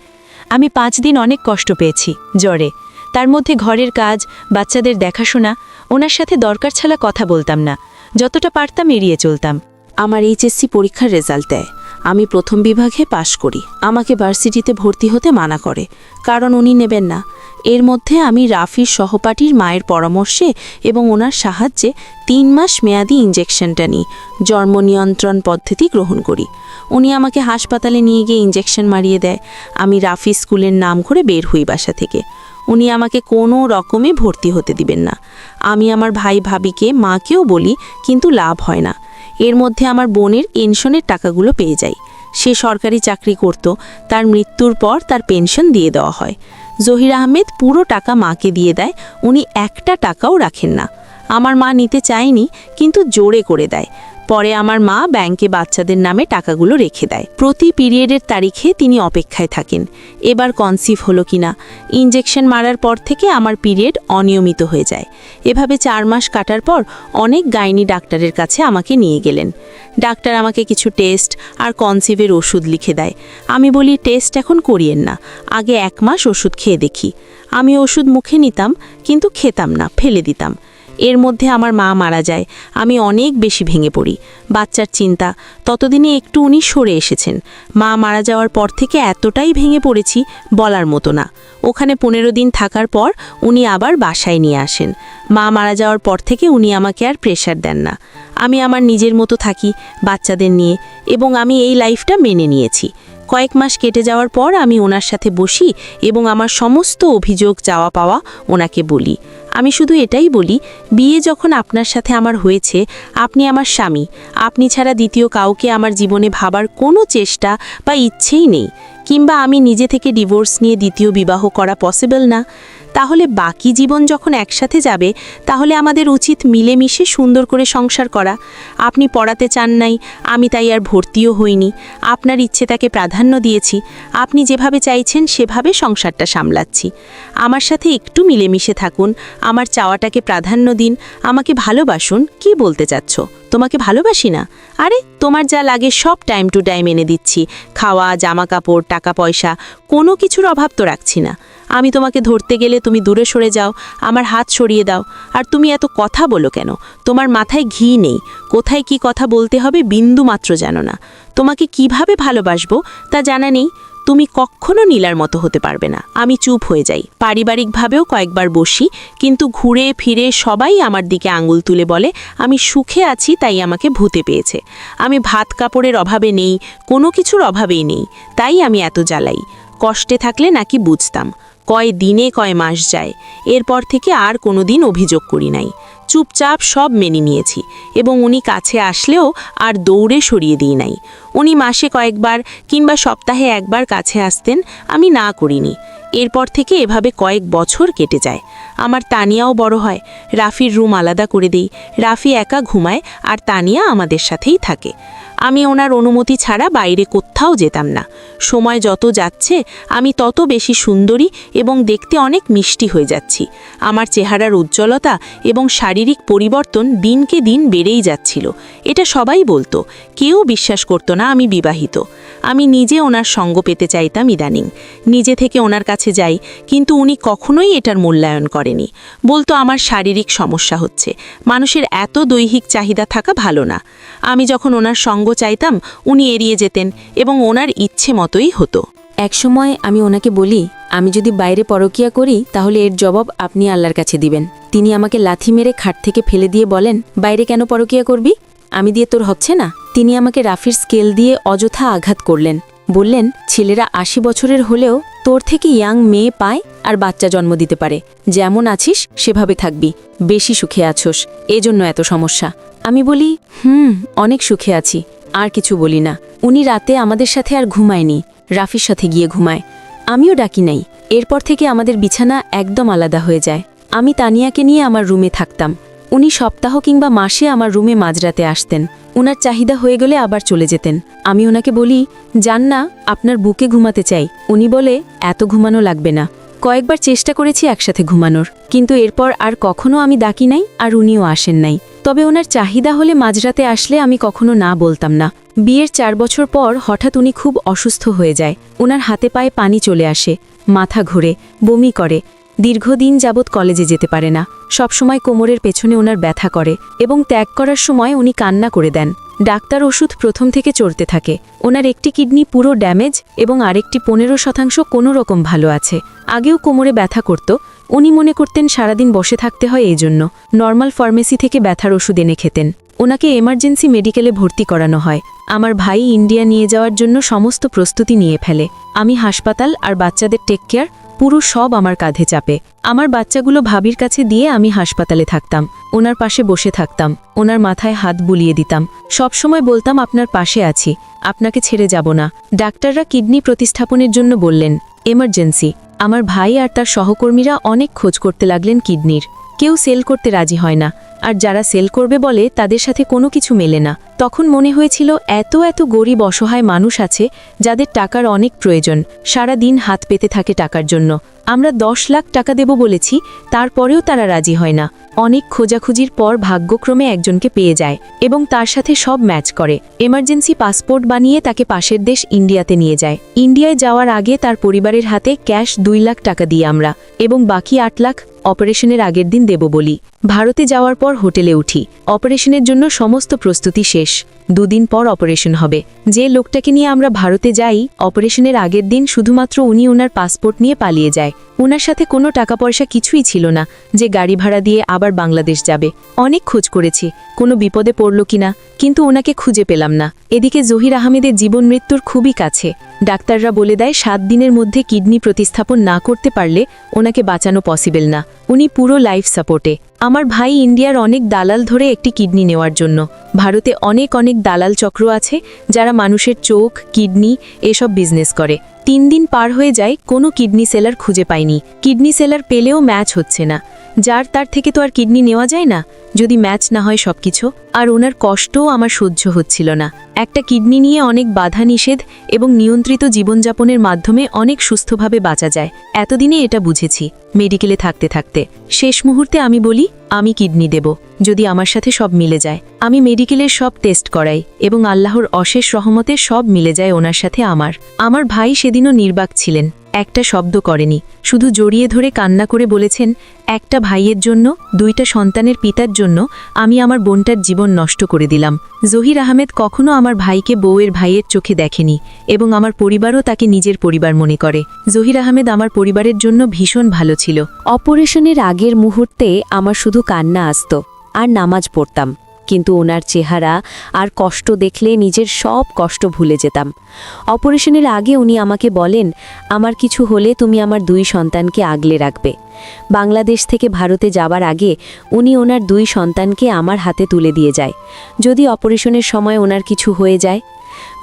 Speaker 4: আমি 5 দিন অনেক কষ্ট পেয়েছি জ্বরে। তার মধ্যে ঘরের কাজ, বাচ্চাদের দেখাশোনা, ওনার সাথে দরকার ছাড়া কথা বলতাম না। যতটা পারতাম এড়িয়ে চলতাম।
Speaker 3: আমার এইচএসসি পরীক্ষার রেজাল্ট দেয়। আমি প্রথম বিভাগে পাশ করি। আমাকে ভার্সিটিতে ভর্তি হতে মানা করে, কারণ উনি নেবেন না। এর মধ্যে আমি রাফির সহপাঠীর মায়ের পরামর্শে এবং ওনার সাহায্যে 3 মাস মেয়াদি ইঞ্জেকশনটা নিই, জন্ম নিয়ন্ত্রণ পদ্ধতি গ্রহণ করি। উনি আমাকে হাসপাতালে নিয়ে গিয়ে ইঞ্জেকশন মারিয়ে দেয়। আমি রাফি স্কুলের নাম করে বের হই বাসা থেকে। উনি আমাকে কোনো রকমে ভর্তি হতে দিবেন না। আমি আমার ভাই ভাবিকে, মাকেও বলি, কিন্তু লাভ হয় না। এর মধ্যে আমার বোনের পেনশনের টাকাগুলো পেয়ে যাই। সে সরকারি চাকরি করত। তার মৃত্যুর পর তার পেনশন দিয়ে দেওয়া হয়। জহির আহমেদ পুরো টাকা মাকে দিয়ে দেয়। উনি একটা টাকাও রাখেন না। আমার মা নিতে চায়নি, কিন্তু জোরে করে দেয়। পরে আমার মা ব্যাংকে বাচ্চাদের নামে টাকাগুলো রেখে দেয়। প্রতি পিরিয়ডের তারিখে তিনি অপেক্ষায় থাকেন, এবার কনসিভ হলো কিনা। ইঞ্জেকশন মারার পর থেকে আমার পিরিয়ড অনিয়মিত হয়ে যায়। এভাবে 4 মাস কাটার পর অনেক গাইনি ডাক্তারের কাছে আমাকে নিয়ে গেলেন। ডাক্তার আমাকে কিছু টেস্ট আর কনসিভের ওষুধ লিখে দেয়। আমি বলি, টেস্ট এখন করিয়েন না, আগে 1 মাস ওষুধ খেয়ে দেখি। আমি ওষুধ মুখে নিতাম, কিন্তু খেতাম না, ফেলে দিতাম। এর মধ্যে আমার মা মারা যায়। আমি অনেক বেশি ভেঙে পড়ি। বাচ্চার চিন্তা, ততদিনে একটু উনি সরে এসেছেন। মা মারা যাওয়ার পর থেকে এতটাই ভেঙে পড়েছি, বলার মতো না। ওখানে 15 দিন থাকার পর উনি আবার বাসায় নিয়ে আসেন। মা মারা যাওয়ার পর থেকে উনি আমাকে আর প্রেশার দেন না। আমি আমার নিজের মতো থাকি বাচ্চাদের নিয়ে, এবং আমি এই লাইফটা মেনে নিয়েছি। কয়েক মাস কেটে যাওয়ার পর আমি ওনার সাথে বসি এবং আমার সমস্ত অভিযোগ, চাওয়া পাওয়া ওনাকে বলি। আমি শুধু এটাই বলি, বিয়ে যখন আপনার সাথে আমার হয়েছে, আপনি আমার স্বামী। আপনি ছাড়া দ্বিতীয় কাউকে আমার জীবনে ভাবার কোনো চেষ্টা বা ইচ্ছেই নেই, কিংবা আমি নিজে থেকে ডিভোর্স নিয়ে দ্বিতীয় বিবাহ করা পসিবল না। তাহলে বাকি জীবন যখন একসাথে যাবে, তাহলে আমাদের উচিত মিলেমিশে সুন্দর করে সংসার করা। আপনি পড়াতে চান নাই, আমি তাই আর ভর্তিও হইনি। আপনার ইচ্ছে তাকে প্রাধান্য দিয়েছি। আপনি যেভাবে চাইছেন সেভাবে সংসারটা সামলাচ্ছি। আমার সাথে একটু মিলেমিশে থাকুন, আমার চাওয়াটাকে প্রাধান্য দিন, আমাকে ভালোবাসুন। কি বলতে চাচ্ছ? তোমাকে ভালোবাসি না? আরে তোমার যা লাগে সব টাইম টু টাইম এনে দিচ্ছি। খাওয়া, জামা কাপড়, টাকা পয়সা, কোনো কিছুর অভাব তো রাখছি না। আমি তোমাকে ধরতে গেলে তুমি দূরে সরে যাও, আমার হাত সরিয়ে দাও। আর তুমি এত কথা বলো কেন? তোমার মাথায় ঘি নেই। কোথায় কি কথা বলতে হবে বিন্দু মাত্র জানো না। তোমাকে কিভাবে ভালোবাসবো তা জানা নেই। তুমি কখনো নীলার মতো হতে পারবে না। আমি চুপ হয়ে যাই। পারিবারিকভাবেও কয়েকবার বসি, কিন্তু ঘুরে ফিরে সবাই আমার দিকে আঙুল তুলে বলে আমি সুখে আছি, তাই আমাকে ভূতে পেয়েছে। আমি ভাত কাপড়ের অভাবে নেই, কোনো কিছুর অভাবেই নেই, তাই আমি এত জ্বালাই। কষ্টে থাকলে নাকি বুঝতাম। কয় দিনে কয় মাস যায়, এরপর থেকে আর কোনো দিন অভিযোগ করি নাই। চুপচাপ সব মেনে নিয়েছি, এবং উনি কাছে আসলেও আর দৌড়ে সরিয়ে দিই নাই। উনি মাসে কয়েকবার কিংবা সপ্তাহে একবার কাছে আসতেন, আমি না করিনি। এরপর থেকে এভাবে কয়েক বছর কেটে যায়। আমার তানিয়াও বড় হয়। রাফির রুম আলাদা করে দেই। রাফি একা ঘুমায় আর তানিয়া আমাদের সাথেই থাকে। আমি ওনার অনুমতি ছাড়া বাইরে কোথাও যেতাম না। সময় যত যাচ্ছে আমি তত বেশি সুন্দরী এবং দেখতে অনেক মিষ্টি হয়ে যাচ্ছি। আমার চেহারার উজ্জ্বলতা এবং শারীরিক পরিবর্তন দিনকে দিন বেড়েই যাচ্ছিল। এটা সবাই বলতো, কেউ বিশ্বাস করতো না আমি বিবাহিত। আমি নিজে ওনার সঙ্গ পেতে চাইতাম ইদানিং, নিজে থেকে ওনার কাছে যাই, কিন্তু উনি কখনোই এটার মূল্যায়ন করেনি। বলতো আমার শারীরিক সমস্যা হচ্ছে, মানুষের এত দৈহিক চাহিদা থাকা ভালো না। আমি যখন ওনার সঙ্গ চাইতাম উনি এড়িয়ে যেতেন এবং ওনার ইচ্ছে মতোই হতো।
Speaker 2: একসময় আমি ওনাকে বলি, আমি যদি বাইরে পরকিয়া করি তাহলে এর জবাব আপনি আল্লাহর কাছে দিবেন। তিনি আমাকে লাথি মেরে খাট থেকে ফেলে দিয়ে বলেন, বাইরে কেন পরকিয়া করবি? আমি দিয়ে তোর হচ্ছে না? তিনি আমাকে রাফির স্কেল দিয়ে অযথা আঘাত করলেন। বললেন, ছেলেরা ৮০ বছরের হলেও তোর থেকে ইয়াং মেয়ে পায় আর বাচ্চা জন্ম দিতে পারে। যেমন আছিস সেভাবে থাকবি, বেশি সুখে আছোস, এজন্য এত সমস্যা। আমি বলি, অনেক সুখে আছি, আর কিছু বলি না। উনি রাতে আমাদের সাথে আর ঘুমায়নি, রাফির সাথে গিয়ে ঘুমায়। আমিও ডাকি নাই। এরপর থেকে আমাদের বিছানা একদম আলাদা হয়ে যায়। আমি তানিয়াকে নিয়ে আমার রুমে থাকতাম। উনি সপ্তাহ কিংবা মাসে আমার রুমে মাঝরাতে আসতেন। উনার চাহিদা হয়ে গেলে আবার চলে যেতেন। আমি ওনাকে বলি, যান না, আপনার বুকে ঘুমাতে চাই। উনি বলে, এত ঘুমানো লাগবে না। কয়েকবার চেষ্টা করেছি একসাথে ঘুমানোর, কিন্তু এরপর আর কখনো আমি ডাকি নাই আর উনিও আসেন নাই। তবে ওনার চাহিদা হলে মাঝরাতে আসলে আমি কখনো না বলতাম না। বিয়ের ৪ বছর পর হঠাৎ উনি খুব অসুস্থ হয়ে যায়। ওনার হাতে পায়ে পানি চলে আসে, মাথা ঘোরে, বমি করে। দীর্ঘদিন যাবৎ কলেজে যেতে পারে না। সবসময় কোমরের পেছনে ওনার ব্যথা করে এবং ত্যাগ করার সময় উনি কান্না করে দেন। ডাক্তার ওষুধ প্রথম থেকে চড়তে থাকে। ওনার একটি কিডনি পুরো ড্যামেজ এবং আরেকটি 15% কোনো রকম ভালো আছে। আগেও কোমরে ব্যথা করত। উনি মনে করতেন সারাদিন বসে থাকতে হয়, এই জন্য নর্মাল ফার্মেসি থেকে ব্যথার ওষুধ এনে খেতেন। ওনাকে এমার্জেন্সি মেডিকেলে ভর্তি করানো হয়। আমার ভাই ইন্ডিয়া নিয়ে যাওয়ার জন্য সমস্ত প্রস্তুতি নিয়ে ফেলে। আমি হাসপাতাল আর বাচ্চাদের টেক কেয়ার পুরো সব আমার কাঁধে চাপে। আমার বাচ্চাগুলো ভাবির কাছে দিয়ে আমি হাসপাতালে থাকতাম, ওনার পাশে বসে থাকতাম, ওনার মাথায় হাত বুলিয়ে দিতাম। সবসময় বলতাম, আপনার পাশে আছি, আপনাকে ছেড়ে যাব না। ডাক্তাররা কিডনি প্রতিস্থাপনের জন্য বললেন, এমার্জেন্সি। আমার ভাই আর তার সহকর্মীরা অনেক খোঁজ করতে লাগলেন কিডনির। কেউ সেল করতে রাজি হয় না, আর যারা সেল করবে বলে তাদের সাথে কোনো কিছু মেলে না। তখন মনে হয়েছিল এত এত গরিব অসহায় মানুষ আছে যাদের টাকার অনেক প্রয়োজন, সারা দিন হাত পেতে থাকে টাকার জন্য। আমরা 10 লাখ টাকা দেব বলেছি, তারপরেও তারা রাজি হয় না। অনেক খোঁজাখুঁজির পর ভাগ্যক্রমে একজনকে পেয়ে যায় এবং তার সাথে সব ম্যাচ করে। এমার্জেন্সি পাসপোর্ট বানিয়ে তাকে পাশের দেশ ইন্ডিয়াতে নিয়ে যায়। ইন্ডিয়ায় যাওয়ার আগে তার পরিবারের হাতে ক্যাশ 2 লাখ টাকা দিই আমরা, এবং বাকি 8 লাখ অপারেশনের আগের দিন দেব বলি। ভারতে যাওয়ার পর হোটেলে উঠি। অপারেশনের জন্য সমস্ত প্রস্তুতি শেষ। 2 দিন পর অপারেশন হবে। যে লোকটাকে নিয়ে আমরা ভারতে যাই, অপারেশনের আগের দিন শুধুমাত্র উনি ওনার পাসপোর্ট নিয়ে পালিয়ে যায়। ওনার সাথে কোনো টাকা পয়সা কিছুই ছিল না যে গাড়ি ভাড়া দিয়ে আবার বাংলাদেশ যাবে। অনেক খোঁজ করেছি কোনো বিপদে পড়ল কিনা, কিন্তু ওনাকে খুঁজে পেলাম না। এদিকে জহির আহমেদের জীবন মৃত্যুর খুবই কাছে। ডাক্তাররা বলে দেয় 7 দিনের মধ্যে কিডনি প্রতিস্থাপন না করতে পারলে ওনাকে বাঁচানো পসিবল না। উনি পুরো লাইফ সাপোর্টে। আমার ভাই ইন্ডিয়ার অনেক দালাল ধরে একটি কিডনি নেওয়ার জন্য। ভারতে অনেক অনেক দালাল চক্র আছে যারা মানুষের চোখ, কিডনি এসব বিজনেস করে। 3 দিন পার হয়ে যায়, কোনো কিডনি সেলার খুঁজে পাইনি। কিডনি সেলার পেলেও ম্যাচ হচ্ছে না। যার তার থেকে তো আর কিডনি নেওয়া যায় না যদি ম্যাচ না হয় সবকিছু। আর ওনার কষ্টও আমার সহ্য হচ্ছিল না। একটা কিডনি নিয়ে অনেক বাধা নিষেধ এবং নিয়ন্ত্রিত জীবনযাপনের মাধ্যমে অনেক সুস্থভাবে বাঁচা যায়। এতদিনে এটা বুঝেছি মেডিকেলে থাকতে থাকতে। শেষ মুহূর্তে আমি বলি, আমি কিডনি দেব যদি আমার সাথে সব মিলে যায়। আমি মেডিকেলের সব টেস্ট করাই এবং আল্লাহর অশেষ রহমতে সব মিলে যায় ওনার সাথে আমার ভাই সেদিনও নির্বাক ছিলেন, একটা শব্দ করেনি, শুধু জড়িয়ে ধরে কান্না করে বলেছেন, একটা ভাইয়ের জন্য, 2টা সন্তানের পিতার জন্য আমি আমার বোনটার জীবন নষ্ট করে দিলাম। জহির আহমেদ কখনো আমার ভাইকে বউয়ের ভাইয়ের চোখে দেখেনি এবং আমার পরিবারও তাকে নিজের পরিবার মনে করে। জহির আহমেদ আমার পরিবারের জন্য ভীষণ ভালো ছিল।
Speaker 1: অপারেশনের আগের মুহূর্তে আমার শুধু কান্না আসতো আর নামাজ পড়তাম, কিন্তু ওনার চেহারা আর কষ্ট দেখলে নিজের সব কষ্ট ভুলে যেতাম। অপারেশনের আগে উনি আমাকে বলেন, আমার কিছু হলে তুমি আমার 2 সন্তানকে আগলে রাখবে। বাংলাদেশ থেকে ভারতে যাবার আগে উনি ওনার 2 সন্তানকে আমার হাতে তুলে দিয়ে যায় যদি অপারেশনের সময় ওনার কিছু হয়ে যায়।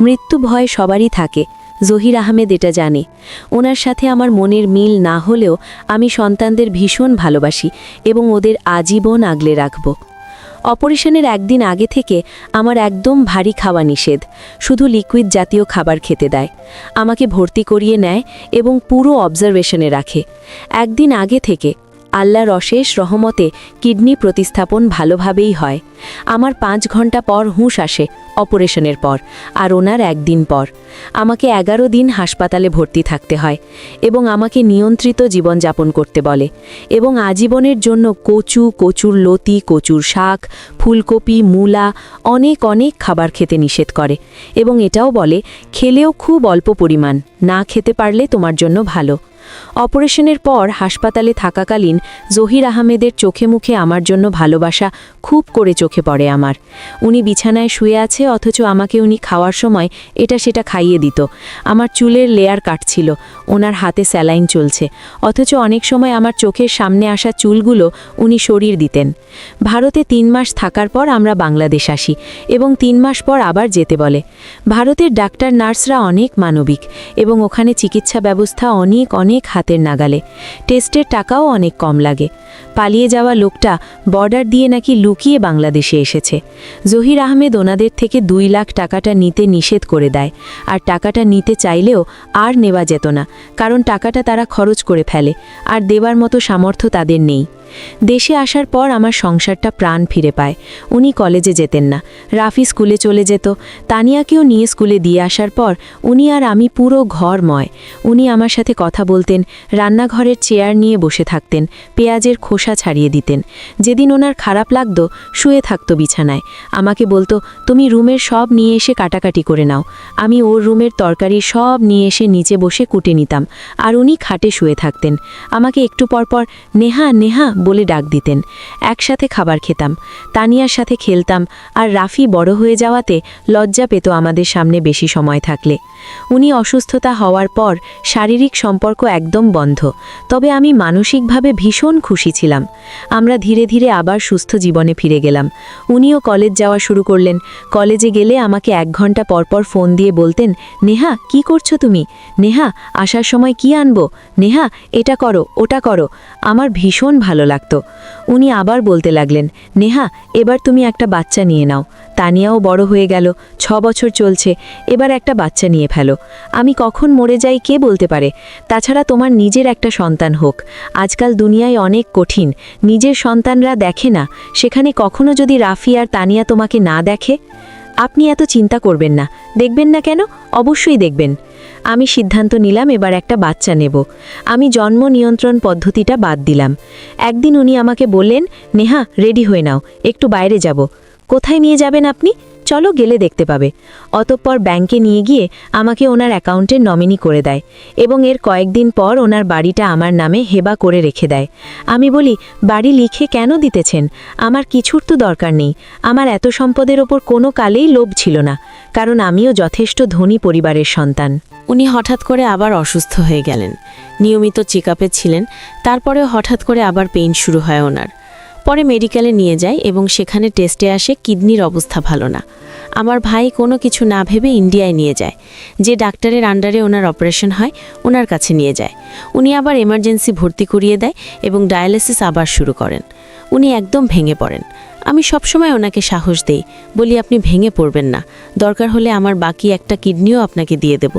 Speaker 1: মৃত্যু ভয় সবারই থাকে, জহির আহমেদ এটা জানে। ওনার সাথে আমার মনের মিল না হলেও আমি সন্তানদের ভীষণ ভালোবাসি এবং ওদের আজীবন আগলে রাখব।
Speaker 2: অপারেশনের একদিন আগে থেকে আমার একদম ভারী খাওয়া নিষেধ, শুধু লিকুইড জাতীয় খাবার খেতে দেয়। আমাকে ভর্তি করিয়ে নেয় এবং পুরো অবজারভেশনে রাখে। একদিন আগে থেকে আল্লাহর অশেষ রহমতে কিডনি প্রতিস্থাপন ভালোভাবেই হয়। আমার 5 ঘন্টা পর হুঁশ আসে অপারেশনের পর, আর ওনার একদিন পর। আমাকে 11 দিন হাসপাতালে ভর্তি থাকতে হয় এবং আমাকে নিয়ন্ত্রিত জীবনযাপন করতে বলে এবং আজীবনের জন্য কচুর লতি, কচুর শাক, ফুলকপি, মূলা অনেক অনেক খাবার খেতে নিষেধ করে এবং এটাও বলে খেলেও খুব অল্প পরিমাণ, না খেতে পারলে তোমার জন্য ভালো। অপারেশনের পর হাসপাতালে থাকাকালীন জহির আহমেদের চোখে মুখে আমার জন্য ভালোবাসা খুব করে চোখে পড়ে আমার। উনি বিছানায় শুয়ে আছে, অথচ আমাকে উনি খাওয়ার সময় এটা সেটা খাইয়ে দিত। আমার চুলের লেয়ার কাটছিল, ওনার হাতে স্যালাইন চলছে, অথচ অনেক সময় আমার চোখের সামনে আসা চুলগুলো উনি সরিয়ে দিতেন। ভারতে 3 মাস থাকার পর আমরা বাংলাদেশ আসি এবং 3 মাস পর আবার যেতে বলে। ভারতের ডাক্তার নার্সরা অনেক মানবিক এবং ওখানে চিকিৎসা ব্যবস্থা অনেক হাতের নাগালে। টেস্টের টাকাও অনেক কম লাগে। পালিয়ে যাওয়া লোকটা বর্ডার দিয়ে নাকি লুকিয়ে বাংলাদেশে এসেছে। জহির আহমেদ ওনাদের থেকে 2 লাখ টাকাটা নিতে নিষেধ করে দেয়, আর টাকাটা নিতে চাইলেও আর নেওয়া যেত না, কারণ টাকাটা তারা খরচ করে ফেলে, আর দেবার মতো সামর্থ্য তাদের নেই। দেশে আসার পর আমার সংসারটা প্রাণ ফিরে পায়। উনি কলেজে যেতেন না, রাফি স্কুলে চলে যেত। তানিয়াকেও নিয়ে স্কুলে দিয়ে আসার পর উনি আর আমি পুরো ঘরময়। উনি আমার সাথে কথা বলতেন, রান্নাঘরের চেয়ার নিয়ে বসে থাকতেন, পেঁয়াজের খোসা ছাড়িয়ে দিতেন। যেদিন ওনার খারাপ লাগতো শুয়ে থাকতো বিছানায়, আমাকে বলতো তুমি রুমের সব নিয়ে এসে কাটাকাটি করে নাও। আমি ওর রুমের তরকারি সব নিয়ে এসে নিচে বসে কুটে নিতাম, আর উনি খাটে শুয়ে থাকতেন। আমাকে একটু পরপর নেহা নেহা বলে ডাক দিতেন। একসাথে খাবার খেতাম, তানিয়ার সাথে খেলতাম, আর রাফি বড় হয়ে যাওয়াতে লজ্জা পেত আমাদের সামনে বেশি সময় থাকলে। উনি অসুস্থতা হওয়ার পর শারীরিক সম্পর্ক একদম বন্ধ, তবে আমি মানসিকভাবে ভীষণ খুশি ছিলাম। আমরা ধীরে ধীরে আবার সুস্থ জীবনে ফিরে গেলাম। উনিও কলেজ যাওয়া শুরু করলেন। কলেজে গেলে আমাকে 1 ঘন্টা পরপর ফোন দিয়ে বলতেন, নেহা কি করছো তুমি? নেহা আসার সময় কি আনবো? নেহা এটা করো ওটা করো। আমার ভীষণ ভালো লাগতো। উনি আবার বলতে লাগলেন, নেহা এবার তুমি একটা বাচ্চা নিয়ে নাও। তানিয়াও বড় হয়ে গেল, 6 বছর চলছে, এবার একটা বাচ্চা নিয়ে ফেলো। আমি কখন মরে যাই কে বলতে পারে? তাছাড়া তোমার নিজের একটা সন্তান হোক। আজকাল দুনিয়ায় অনেক কঠিন, নিজের সন্তানরা দেখে না, সেখানে কখনো যদি রাফি আর তানিয়া তোমাকে না দেখে? আপনি এত চিন্তা করবেন না। দেখবেন না কেন? অবশ্যই দেখবেন। আমি সিদ্ধান্ত নিলাম এবার একটা বাচ্চা নেব। আমি জন্ম নিয়ন্ত্রণ পদ্ধতিটা বাদ দিলাম। একদিন উনি আমাকে বললেন, নেহা রেডি হয়ে নাও, একটু বাইরে যাব। কোথায় নিয়ে যাবেন আপনি? চলো গেলে দেখতে পাবে। অতঃপর ব্যাংকে নিয়ে গিয়ে আমাকে ওনার অ্যাকাউন্টে নমিনি করে দেয় এবং এর কয়েকদিন পর ওনার বাড়িটা আমার নামে হেবা করে রেখে দেয়। আমি বলি, বাড়ি লিখে কেন দিতেছেন? আমার কিছুর তো দরকার নেই। আমার এত সম্পদের ওপর কোনো কালেই লোভ ছিল না, কারণ আমিও যথেষ্ট ধনী পরিবারের সন্তান।
Speaker 3: উনি হঠাৎ করে আবার অসুস্থ হয়ে গেলেন। নিয়মিত চেকআপে ছিলেন, তারপরেও হঠাৎ করে আবার পেইন শুরু হয় ওনার। পরে মেডিকেলে নিয়ে যায় এবং সেখানে টেস্টে আসে কিডনির অবস্থা ভালো না। আমার ভাই কোনো কিছু না ভেবে ইন্ডিয়ায় নিয়ে যায়। যে ডাক্তারের আন্ডারে ওনার অপারেশন হয় ওনার কাছে নিয়ে যায়। উনি আবার এমার্জেন্সি ভর্তি করিয়ে দেয় এবং ডায়ালিসিস আবার শুরু করেন। উনি একদম ভেঙে পড়েন। আমি সবসময় ওনাকে সাহস দেই, বলি আপনি ভেঙে পড়বেন না, দরকার হলে আমার বাকি একটা কিডনিও আপনাকে দিয়ে দেব।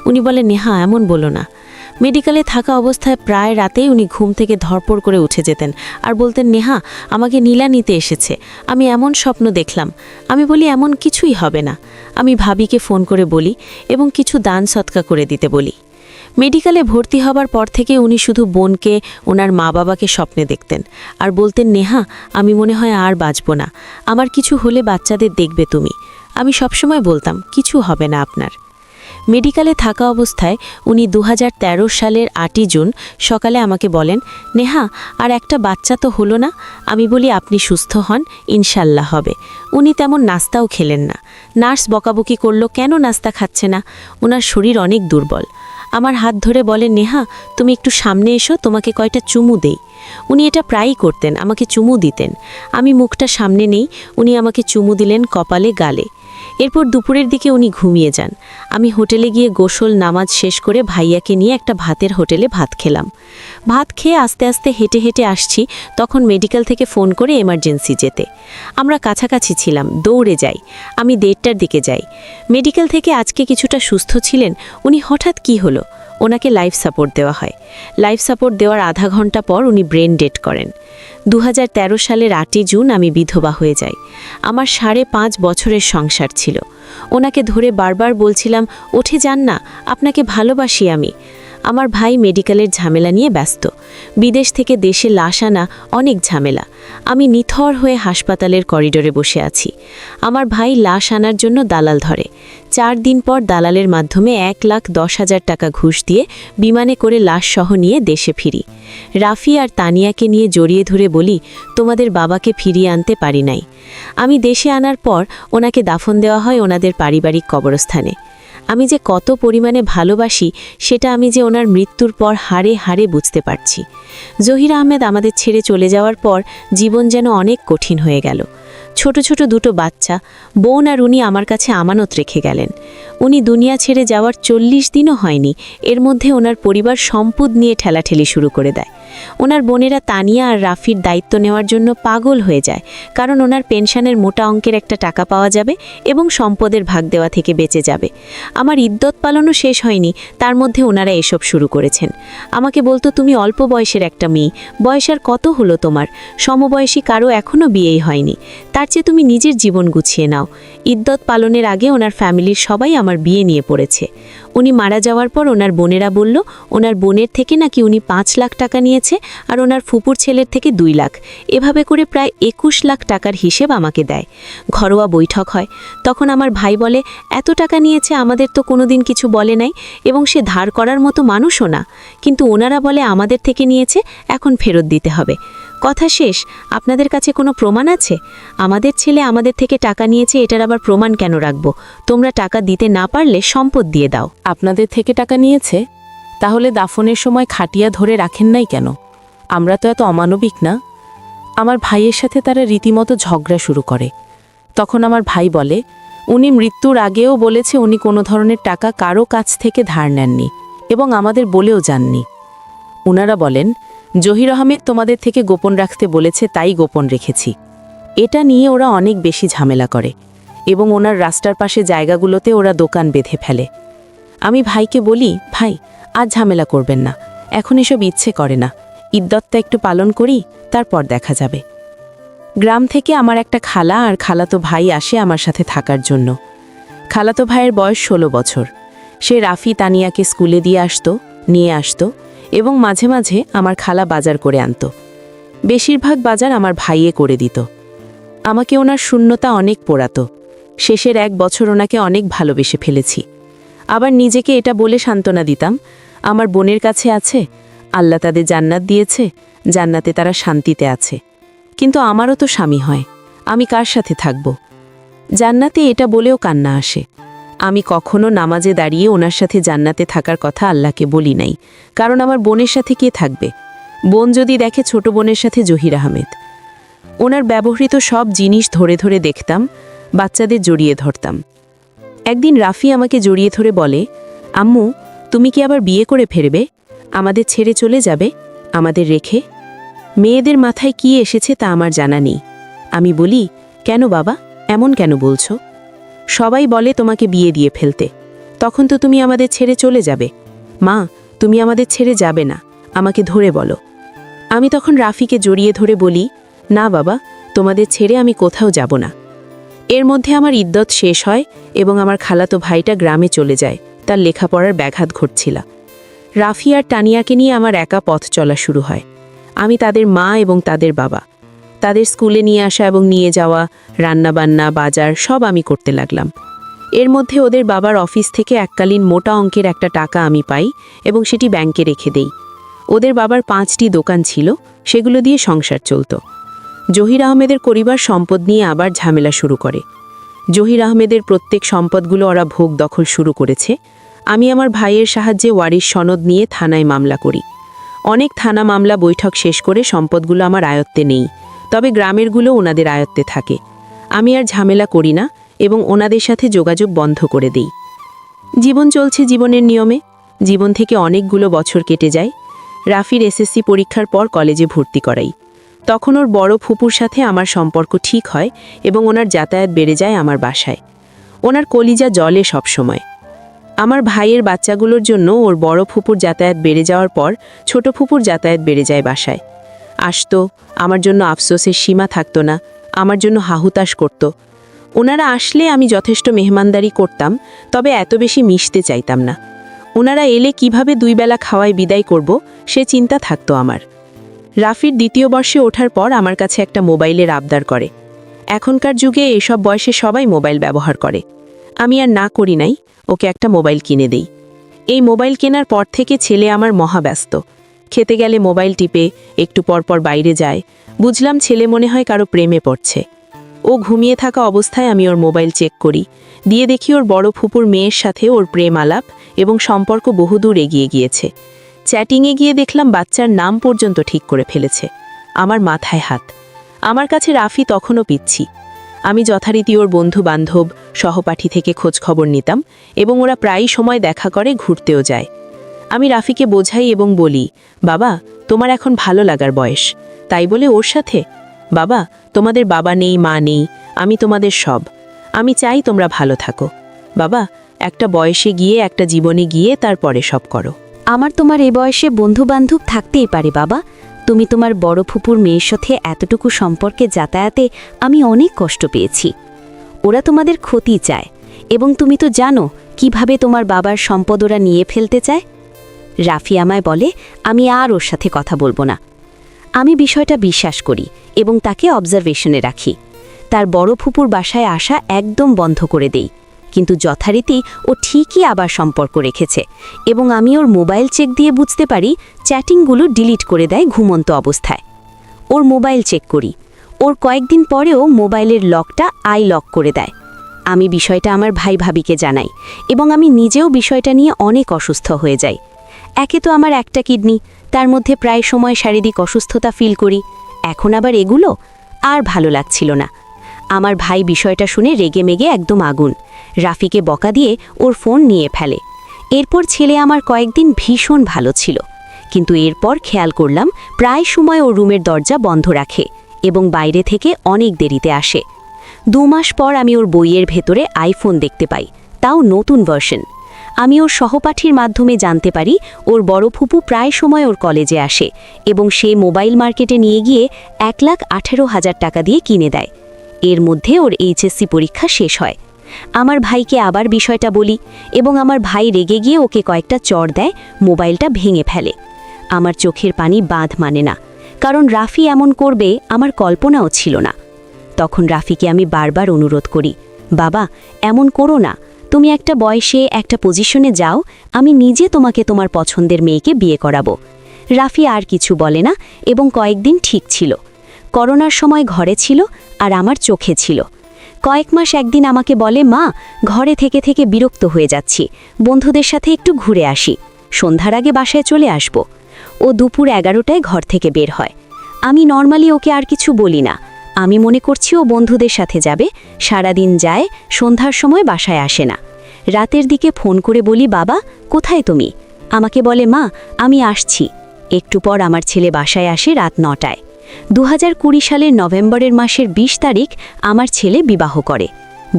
Speaker 3: উনি বলে, নেহা এমন বলো না। মেডিকেলে থাকা অবস্থায় প্রায় রাতেই উনি ঘুম থেকে ধরপড় করে উঠে যেতেন আর বলতেন, নেহা আমাকে নীলা নিতে এসেছে, আমি এমন স্বপ্ন দেখলাম। আমি বলি, এমন কিছুই হবে না। আমি ভাবিকে ফোন করে বলি এবং কিছু দান সৎকা করে দিতে বলি। মেডিকেলে ভর্তি হবার পর থেকে উনি শুধু বোনকে, ওনার মা বাবাকে স্বপ্নে দেখতেন আর বলতেন, নেহা আমি মনে হয় আর বাঁচব না, আমার কিছু হলে বাচ্চাদের দেখবে তুমি। আমি সবসময় বলতাম, কিছু হবে না আপনার। মেডিকেলে থাকা অবস্থায় উনি 2013 সালের 8ই জুন সকালে আমাকে বলেন, নেহা আর একটা বাচ্চা তো হলো না? আমি বলি, আপনি সুস্থ হন, ইনশাল্লাহ হবে। উনি তেমন নাস্তাও খেলেন না। নার্স বকাবকি করল, কেন নাস্তা খাচ্ছে না? ওনার শরীর অনেক দুর্বল। আমার হাত ধরে বলেন, নেহা তুমি একটু সামনে এসো, তোমাকে কয়টা চুমু দেই। উনি এটা প্রায়ই করতেন, আমাকে চুমু দিতেন। আমি মুখটা সামনে নেই, উনি আমাকে চুমু দিলেন কপালে, গালে। এরপর দুপুরের দিকে উনি ঘুমিয়ে যান। আমি হোটেলে গিয়ে গোসল নামাজ শেষ করে ভাইয়াকে নিয়ে একটা ভাতের হোটেলে ভাত খেলাম। ভাত খেয়ে আস্তে আস্তে হেঁটে হেঁটে আসছি, তখন মেডিকেল থেকে ফোন করে এমার্জেন্সি যেতে। আমরা কাছাকাছি ছিলাম, দৌড়ে যাই। আমি 1:30টার দিকে যাই। মেডিকেল থেকে আজকে কিছুটা সুস্থ ছিলেন, উনি হঠাৎ কি হলো, ওনাকে লাইফ সাপোর্ট দেওয়া হয়। লাইফ সাপোর্ট দেওয়ার আধা ঘন্টা পর উনি ব্রেন ডেড করেন। 2013 সালের 8 জুন আমি বিধবা হয়ে যাই। আমার 5.5 বছরের সংসার ছিল। ওনাকে ধরে বারবার বলছিলাম, উঠে যান না, আপনাকে ভালোবাসি আমি। আমার ভাই মেডিকেলের ঝামেলা নিয়ে ব্যস্ত। বিদেশ থেকে দেশে লাশ আনা অনেক ঝামেলা। আমি নিথর হয়ে হাসপাতালের করিডোরে বসে আছি। আমার ভাই লাশ আনার জন্য দালাল ধরে। 4 দিন পর দালালের মাধ্যমে 1,10,000 টাকা ঘুষ দিয়ে বিমানে করে লাশ সহ নিয়ে দেশে ফিরি। রাফি আর তানিয়াকে নিয়ে জড়িয়ে ধরে বলি, তোমাদের বাবাকে ফিরিয়ে আনতে পারি নাই। আমি দেশে আনার পর ওনাকে দাফন দেওয়া হয় ওনাদের পারিবারিক কবরস্থানে। আমি যে কত পরিমাণে ভালোবাসি সেটা আমি যে ওনার মৃত্যুর পর হাড়ে হাড়ে বুঝতে পারছি। জহির আহমেদ আমাদের ছেড়ে চলে যাওয়ার পর জীবন যেন অনেক কঠিন হয়ে গেল। ছোট ছোট 2 বাচ্চা, বোন আর উনি আমার কাছে আমানত রেখে গেলেন। উনি দুনিয়া ছেড়ে যাওয়ার 40 দিনও হয়নি, এর মধ্যে ওনার পরিবার সম্পদ নিয়ে ঠেলাঠেলি শুরু করে দেয়। ওনার বোনেরা তানিয়া আর রাফির দায়িত্ব নেওয়ার জন্য পাগল হয়ে যায়, কারণ ওনার পেনশনের মোটা অঙ্কের একটা টাকা পাওয়া যাবে এবং সম্পদের ভাগ দেওয়া থেকে বেঁচে যাবে। আমার ইদ্যত পালনও শেষ হয়নি, তার মধ্যে ওনারা এসব শুরু করেছেন। আমাকে বলতো, তুমি অল্প বয়সের একটা মেয়ে, বয়স আর কত হলো তোমার, সমবয়সী কারো এখনও বিয়েই হয়নি, তার চেয়ে তুমি নিজের জীবন গুছিয়ে নাও। ইদ্যত পালনের আগে ওনার ফ্যামিলির সবাই আমার বিয়ে নিয়ে পড়েছে। উনি মারা যাওয়ার পর ওনার বোনেরা বলল, ওনার বোনের থেকে নাকি উনি 5 লাখ টাকা নিয়েছে আর ওনার ফুপুর ছেলের থেকে 2 লাখ, এভাবে করে প্রায় 21 লাখ টাকার হিসেব আমাকে দেয়। ঘরোয়া বৈঠক হয়, তখন আমার ভাই বলে, এত টাকা নিয়েছে, আমাদের তো কোনোদিন কিছু বলে নাই এবং সে ধার করার মতো মানুষও না, কিন্তু ওনারা বলে আমাদের থেকে নিয়েছে, এখন ফেরত দিতে হবে। কথা শেষ, আপনাদের কাছে কোনো প্রমাণ আছে? আমাদের ছেলে আমাদের থেকে টাকা নিয়েছে, এটার আবার প্রমাণ কেন রাখবো? তোমরা টাকা দিতে না পারলে সম্পদ দিয়ে দাও।
Speaker 1: আপনাদের থেকে টাকা নিয়েছে? তাহলে দাফনের সময় খাটিয়া ধরে রাখেন নাই কেন? আমরা তো এত অমানবিক না। আমার ভাইয়ের সাথে তারা রীতিমতো ঝগড়া শুরু করে। তখন আমার ভাই বলে, উনি মৃত্যুর আগেও বলেছে উনি কোনো ধরনের টাকা কারো কাছ থেকে ধার নেননি এবং আমাদের বলেও যাননি। ওনারা বলেন, জহির আহমেদ তোমাদের থেকে গোপন রাখতে বলেছে, তাই গোপন রেখেছি। এটা নিয়ে ওরা অনেক বেশি ঝামেলা করে এবং ওনার রাস্তার পাশে জায়গাগুলোতে ওরা দোকান বেঁধে ফেলে। আমি ভাইকে বলি, ভাই আর ঝামেলা করবেন না, এখন এসব ইচ্ছে করে না, ইদ্যতটা একটু পালন করি, তারপর দেখা যাবে। গ্রাম থেকে আমার একটা খালা আর খালাতো ভাই আসে আমার সাথে থাকার জন্য। খালাতো ভাইয়ের বয়স 16 বছর। সে রাফি তানিয়াকে স্কুলে দিয়ে আসতো, নিয়ে আসতো এবং মাঝে মাঝে আমার খালা বাজার করে আনতো। বেশিরভাগ বাজার আমার ভাইয়ে করে দিত। আমাকে ওনার শূন্যতা অনেক পোড়াতো। শেষের 1 বছর ওনাকে অনেক ভালোবেসে ফেলেছি। আবার নিজেকে এটা বলে সান্ত্বনা দিতাম, আমার বোনের কাছে আছে, আল্লাহ তাদের জান্নাত দিয়েছে, জান্নাতে তারা শান্তিতে আছে। কিন্তু আমারও তো স্বামী হয়, আমি কার সাথে থাকব? জান্নাতে এটা বলেও কান্না আসে। আমি কখনো নামাজে দাঁড়িয়ে ওনার সাথে জান্নাতে থাকার কথা আল্লাহকে বলি নাই, কারণ আমার বোনের সাথে কে থাকবে? বোন যদি দেখে ছোট বোনের সাথে জহির আহমেদ। ওনার ব্যবহৃত সব জিনিস ধরে ধরে দেখতাম, বাচ্চাদের জড়িয়ে ধরতাম। একদিন রাফি আমাকে জড়িয়ে ধরে বলে, আম্মু তুমি কি আবার বিয়ে করে ফেরবে? আমাদের ছেড়ে চলে যাবে, আমাদের রেখে? মেয়েদের মাথায় কি এসেছে তা আমার জানা নেই। আমি বলি, কেন বাবা, এমন কেন বলছো? সবাই বলে তোমাকে বিয়ে দিয়ে ফেলতে, তখন তো তুমি আমাদের ছেড়ে চলে যাবে। মা, তুমি আমাদের ছেড়ে যাবে না, আমাকে ধরে বলো। আমি তখন রাফিকে জড়িয়ে ধরে বলি, না বাবা, তোমাদের ছেড়ে আমি কোথাও যাব না। এর মধ্যে আমার ইদ্যত শেষ হয় এবং আমার খালাতো ভাইটা গ্রামে চলে যায়, তার লেখাপড়ার ব্যাঘাত ঘটছিল। রাফি আর তানিয়াকে নিয়ে আমার একা পথ চলা শুরু হয়। আমি তাদের মা এবং তাদের বাবা। তাদের স্কুলে নিয়ে আসা এবং নিয়ে যাওয়া, রান্নাবান্না, বাজার সব আমি করতে লাগলাম। এর মধ্যে ওদের বাবার অফিস থেকে এককালীন মোটা অঙ্কের একটা টাকা আমি পাই এবং সেটি ব্যাংকে রেখে দেই। ওদের বাবার 5টি দোকান ছিল, সেগুলো দিয়ে সংসার চলত। জহির আহমেদের পরিবার সম্পদ নিয়ে আবার ঝামেলা শুরু করে। জহির আহমেদের প্রত্যেক সম্পদগুলো ওরা ভোগ দখল শুরু করেছে। আমি আমার ভাইয়ের সাহায্যে ওয়ারিশ সনদ নিয়ে থানায় মামলা করি। অনেক থানা মামলা বৈঠক শেষ করে সম্পদগুলো আমার আয়ত্তে নেই, তবে গ্রামেরগুলো ওনাদের আয়ত্তে থাকে। আমি আর ঝামেলা করি না
Speaker 4: এবং ওনাদের সাথে যোগাযোগ বন্ধ করে দিই। জীবন চলছে জীবনের নিয়মে। জীবন থেকে অনেকগুলো বছর কেটে যায়। রাফির এসএসসি পরীক্ষার পর কলেজে ভর্তি করাই। তখন ওর বড় ফুপুর সাথে আমার সম্পর্ক ঠিক হয় এবং ওনার যাতায়াত বেড়ে যায় আমার বাসায়। ওনার কলিজা জলে সবসময়। আমার ভাইয়ের বাচ্চাগুলোর জন্য ওর বড় ফুপুর যাতায়াত বেড়ে যাওয়ার পর ছোট ফুপুর যাতায়াত বেড়ে যায় বাসায়। আসতো, আমার জন্য আফসোসের সীমা থাকতো না, আমার জন্য হাহুতাশ করত। ওনারা আসলে আমি যথেষ্ট মেহমানদারি করতাম, তবে এত বেশি মিশতে চাইতাম না। ওনারা এলে কিভাবে 2 বেলা খাওয়ায় বিদায় করব সে চিন্তা থাকতো আমার। রাফির 2য় বর্ষে ওঠার পর আমার কাছে একটা মোবাইলের আবদার করে। এখনকার যুগে এসব বয়সে সবাই মোবাইল ব্যবহার করে। আমি আর না করি নাই, ওকে একটা মোবাইল কিনে দেই। এই মোবাইল কেনার পর থেকে ছেলে আমার মহাব্যস্ত। খেতে গেলে মোবাইল টিপে, একটু পরপর বাইরে যায়। বুঝলাম ছেলে মনে হয় কারো প্রেমে পড়ছে। ও ঘুমিয়ে থাকা অবস্থায় আমি ওর মোবাইল চেক করি, দিয়ে দেখি ওর বড় ফুপুর মেয়ের সাথে ওর প্রেম আলাপ এবং সম্পর্ক বহুদূর এগিয়ে গিয়েছে। চ্যাটিংয়ে গিয়ে দেখলাম বাচ্চার নাম পর্যন্ত ঠিক করে ফেলেছে। আমার মাথায় হাত। আমার কাছে রাফি তখনও পিচ্ছি। আমি যথারীতি ওর বন্ধু বান্ধব সহপাঠী থেকে খোঁজ খবর নিতাম এবং ওরা প্রায়ই সময় দেখা করে, ঘুরতেও যায়। আমি রাফিকে বোঝাই এবং বলি, বাবা তোমার এখন ভালো লাগার বয়স। তাই বলে ওর সাথে, বাবা তোমাদের বাবা নেই মা নেই, আমি তোমাদের সব। আমি চাই তোমরা ভালো থাকো। বাবা একটা বয়সে গিয়ে, একটা জীবনে গিয়ে তারপরে সব করো।
Speaker 1: আমার তোমার এই বয়সে বন্ধুবান্ধব থাকতেই পারে বাবা। তুমি তোমার বড় ফুপুর মেয়ের সাথে এতটুকু সম্পর্কে যাতায়াতে আমি অনেক কষ্ট পেয়েছি। ওরা তোমাদের ক্ষতি চায় এবং তুমি তো জানো কিভাবে তোমার বাবার সম্পদ ওরা নিয়ে ফেলতে চায়। রাফি আমায় বলে আমি আর ওর সাথে কথা বলবো না। আমি বিষয়টা বিশ্বাস করি এবং তাকে অবজারভেশনে রাখি। তার বড় ফুপুর বাসায় আসা একদম বন্ধ করে দেই, কিন্তু যথারীতি ও ঠিকই আবার সম্পর্ক রেখেছে এবং আমি ওর মোবাইল চেক দিয়ে বুঝতে পারি চ্যাটিংগুলো ডিলিট করে দেয় ঘুমন্ত অবস্থায়। ওর মোবাইল চেক করি, ওর কয়েকদিন পরেও মোবাইলের লকটা আই লক করে দেয়। আমি বিষয়টা আমার ভাই ভাবিকে জানাই এবং আমি নিজেও বিষয়টা নিয়ে অনেক অসুস্থ হয়ে যাই। একে তো আমার একটা কিডনি, তার মধ্যে প্রায় সময় শারীরিক অসুস্থতা ফিল করি। এখন আবার এগুলো আর ভালো লাগছিল না। আমার ভাই বিষয়টা শুনে রেগে মেগে একদম আগুন। রাফিকে বকা দিয়ে ওর ফোন নিয়ে ফেলে। এরপর ছেলে আমার কয়েকদিন ভীষণ ভালো ছিল, কিন্তু এরপর খেয়াল করলাম প্রায় সময় ওর রুমের দরজা বন্ধ রাখে এবং বাইরে থেকে অনেক দেরিতে আসে। 2 মাস পর আমি ওর বইয়ের ভেতরে আইফোন দেখতে পাই, তাও নতুন ভার্সন। আমি ওর সহপাঠীর মাধ্যমে জানতে পারি ওর বড় ফুপু প্রায় সময় ওর কলেজে আসে এবং সে মোবাইল মার্কেটে নিয়ে গিয়ে 1,18,000 টাকা দিয়ে কিনে দেয়। এর মধ্যে ওর এইচএসসি পরীক্ষা শেষ হয়। আমার ভাইকে আবার বিষয়টা বলি এবং আমার ভাই রেগে গিয়ে ওকে কয়েকটা চড় দেয়, মোবাইলটা ভেঙে ফেলে। আমার চোখের পানি বাঁধ মানে না, কারণ রাফি এমন করবে আমার কল্পনাও ছিল না। তখন রাফিকে আমি বারবার অনুরোধ করি, বাবা এমন করো না, তুমি একটা বয়সে একটা পজিশনে যাও, আমি নিজে তোমাকে তোমার পছন্দের মেয়েকে বিয়ে করাবো। রাফি আর কিছু বলে না এবং কয়েকদিন ঠিক ছিল। করোনার সময় ঘরে ছিল আর আমার চোখে ছিল। কয়েক মাস একদিন আমাকে বলে, মা ঘরে থেকে থেকে বিরক্ত হয়ে যাচ্ছি, বন্ধুদের সাথে একটু ঘুরে আসি, সন্ধ্যার আগে বাসায় চলে আসব। ও দুপুর 11টায় ঘর থেকে বের হয়। আমি নর্মালি ওকে আর কিছু বলি না, আমি মনে করছি ও বন্ধুদের সাথে যাবে, সারাদিন যায়, সন্ধ্যার সময় বাসায় আসে না। রাতের দিকে ফোন করে বলি, বাবা কোথায় তুমি? আমাকে বলে, মা আমি আসছি। একটু পর আমার ছেলে বাসায় আসে রাত 9টায়। 2020 সালের নভেম্বরের মাসের 20 তারিখ আমার ছেলে বিবাহ করে।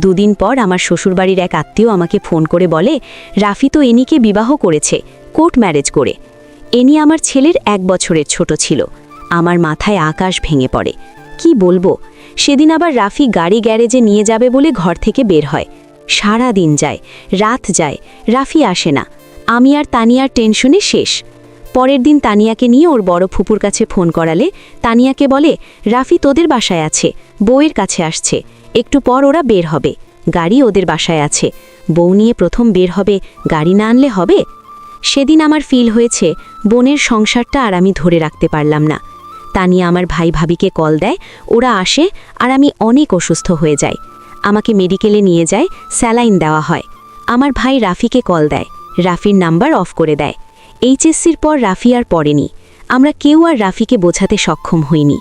Speaker 1: 2 দিন পর আমার শ্বশুরবাড়ির এক আত্মীয় আমাকে ফোন করে বলে, রাফি তো এনিকে বিবাহ করেছে, কোর্ট ম্যারেজ করে। এনি আমার ছেলের 1 বছরের ছোট ছিল। আমার মাথায় আকাশ ভেঙে পড়ে। কি বলবো, সেদিন আবার রাফি গাড়ি গ্যারেজে নিয়ে যাবে বলে ঘর থেকে বের হয়। সারা দিন যায়, রাত যায়, রাফি আসে না। আমি আর তানিয়ার টেনশনে শেষ। পরের দিন তানিয়াকে নিয়ে ওর বড় ফুপুর কাছে ফোন করালে তানিয়াকে বলে, রাফি তোদের বাসায় আছে, বউয়ের কাছে আসছে, একটু পর ওরা বের হবে, গাড়ি ওদের বাসায় আছে, বউ নিয়ে প্রথম বের হবে, গাড়ি না আনলে হবে? সেদিন আমার ফিল হয়েছে বোনের সংসারটা আর আমি ধরে রাখতে পারলাম না। তানিয়া আমার ভাই ভাবিকে কল দেয়, ওরা আসে আর আমি অনেক অসুস্থ হয়ে যাই। আমাকে মেডিকেলে নিয়ে যায়, স্যালাইন দেওয়া হয়। আমার ভাই রাফিকে কল দেয়, রাফির নাম্বার অফ করে দেয়। এইচএসসির পর রাফি আর পড়েনি। আমরা কেউ আর রাফিকে বোঝাতে সক্ষম হইনি।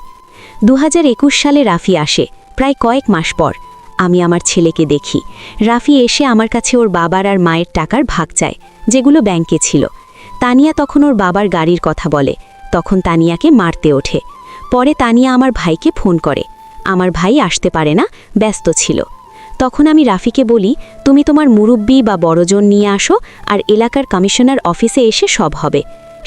Speaker 1: 2021 সালে রাফি আসে, প্রায় কয়েক মাস পর। আমি আমার ছেলেকে দেখি। রাফি এসে আমার কাছে ওর বাবার আর মায়ের টাকার ভাগ চায়, যেগুলো ব্যাংকে ছিল। তানিয়া তখন ওর বাবার গাড়ির কথা বলে। তখন তানিয়াকে মারতে ওঠে। পরে তানিয়া আমার ভাইকে ফোন করে। আমার ভাই আসতে পারে না, ব্যস্ত ছিল। তখন আমি রাফিকে বলি, তুমি তোমার মুরব্বি বা বড়জন নিয়ে আসো, আর এলাকার কমিশনার অফিসে এসে সব হবে।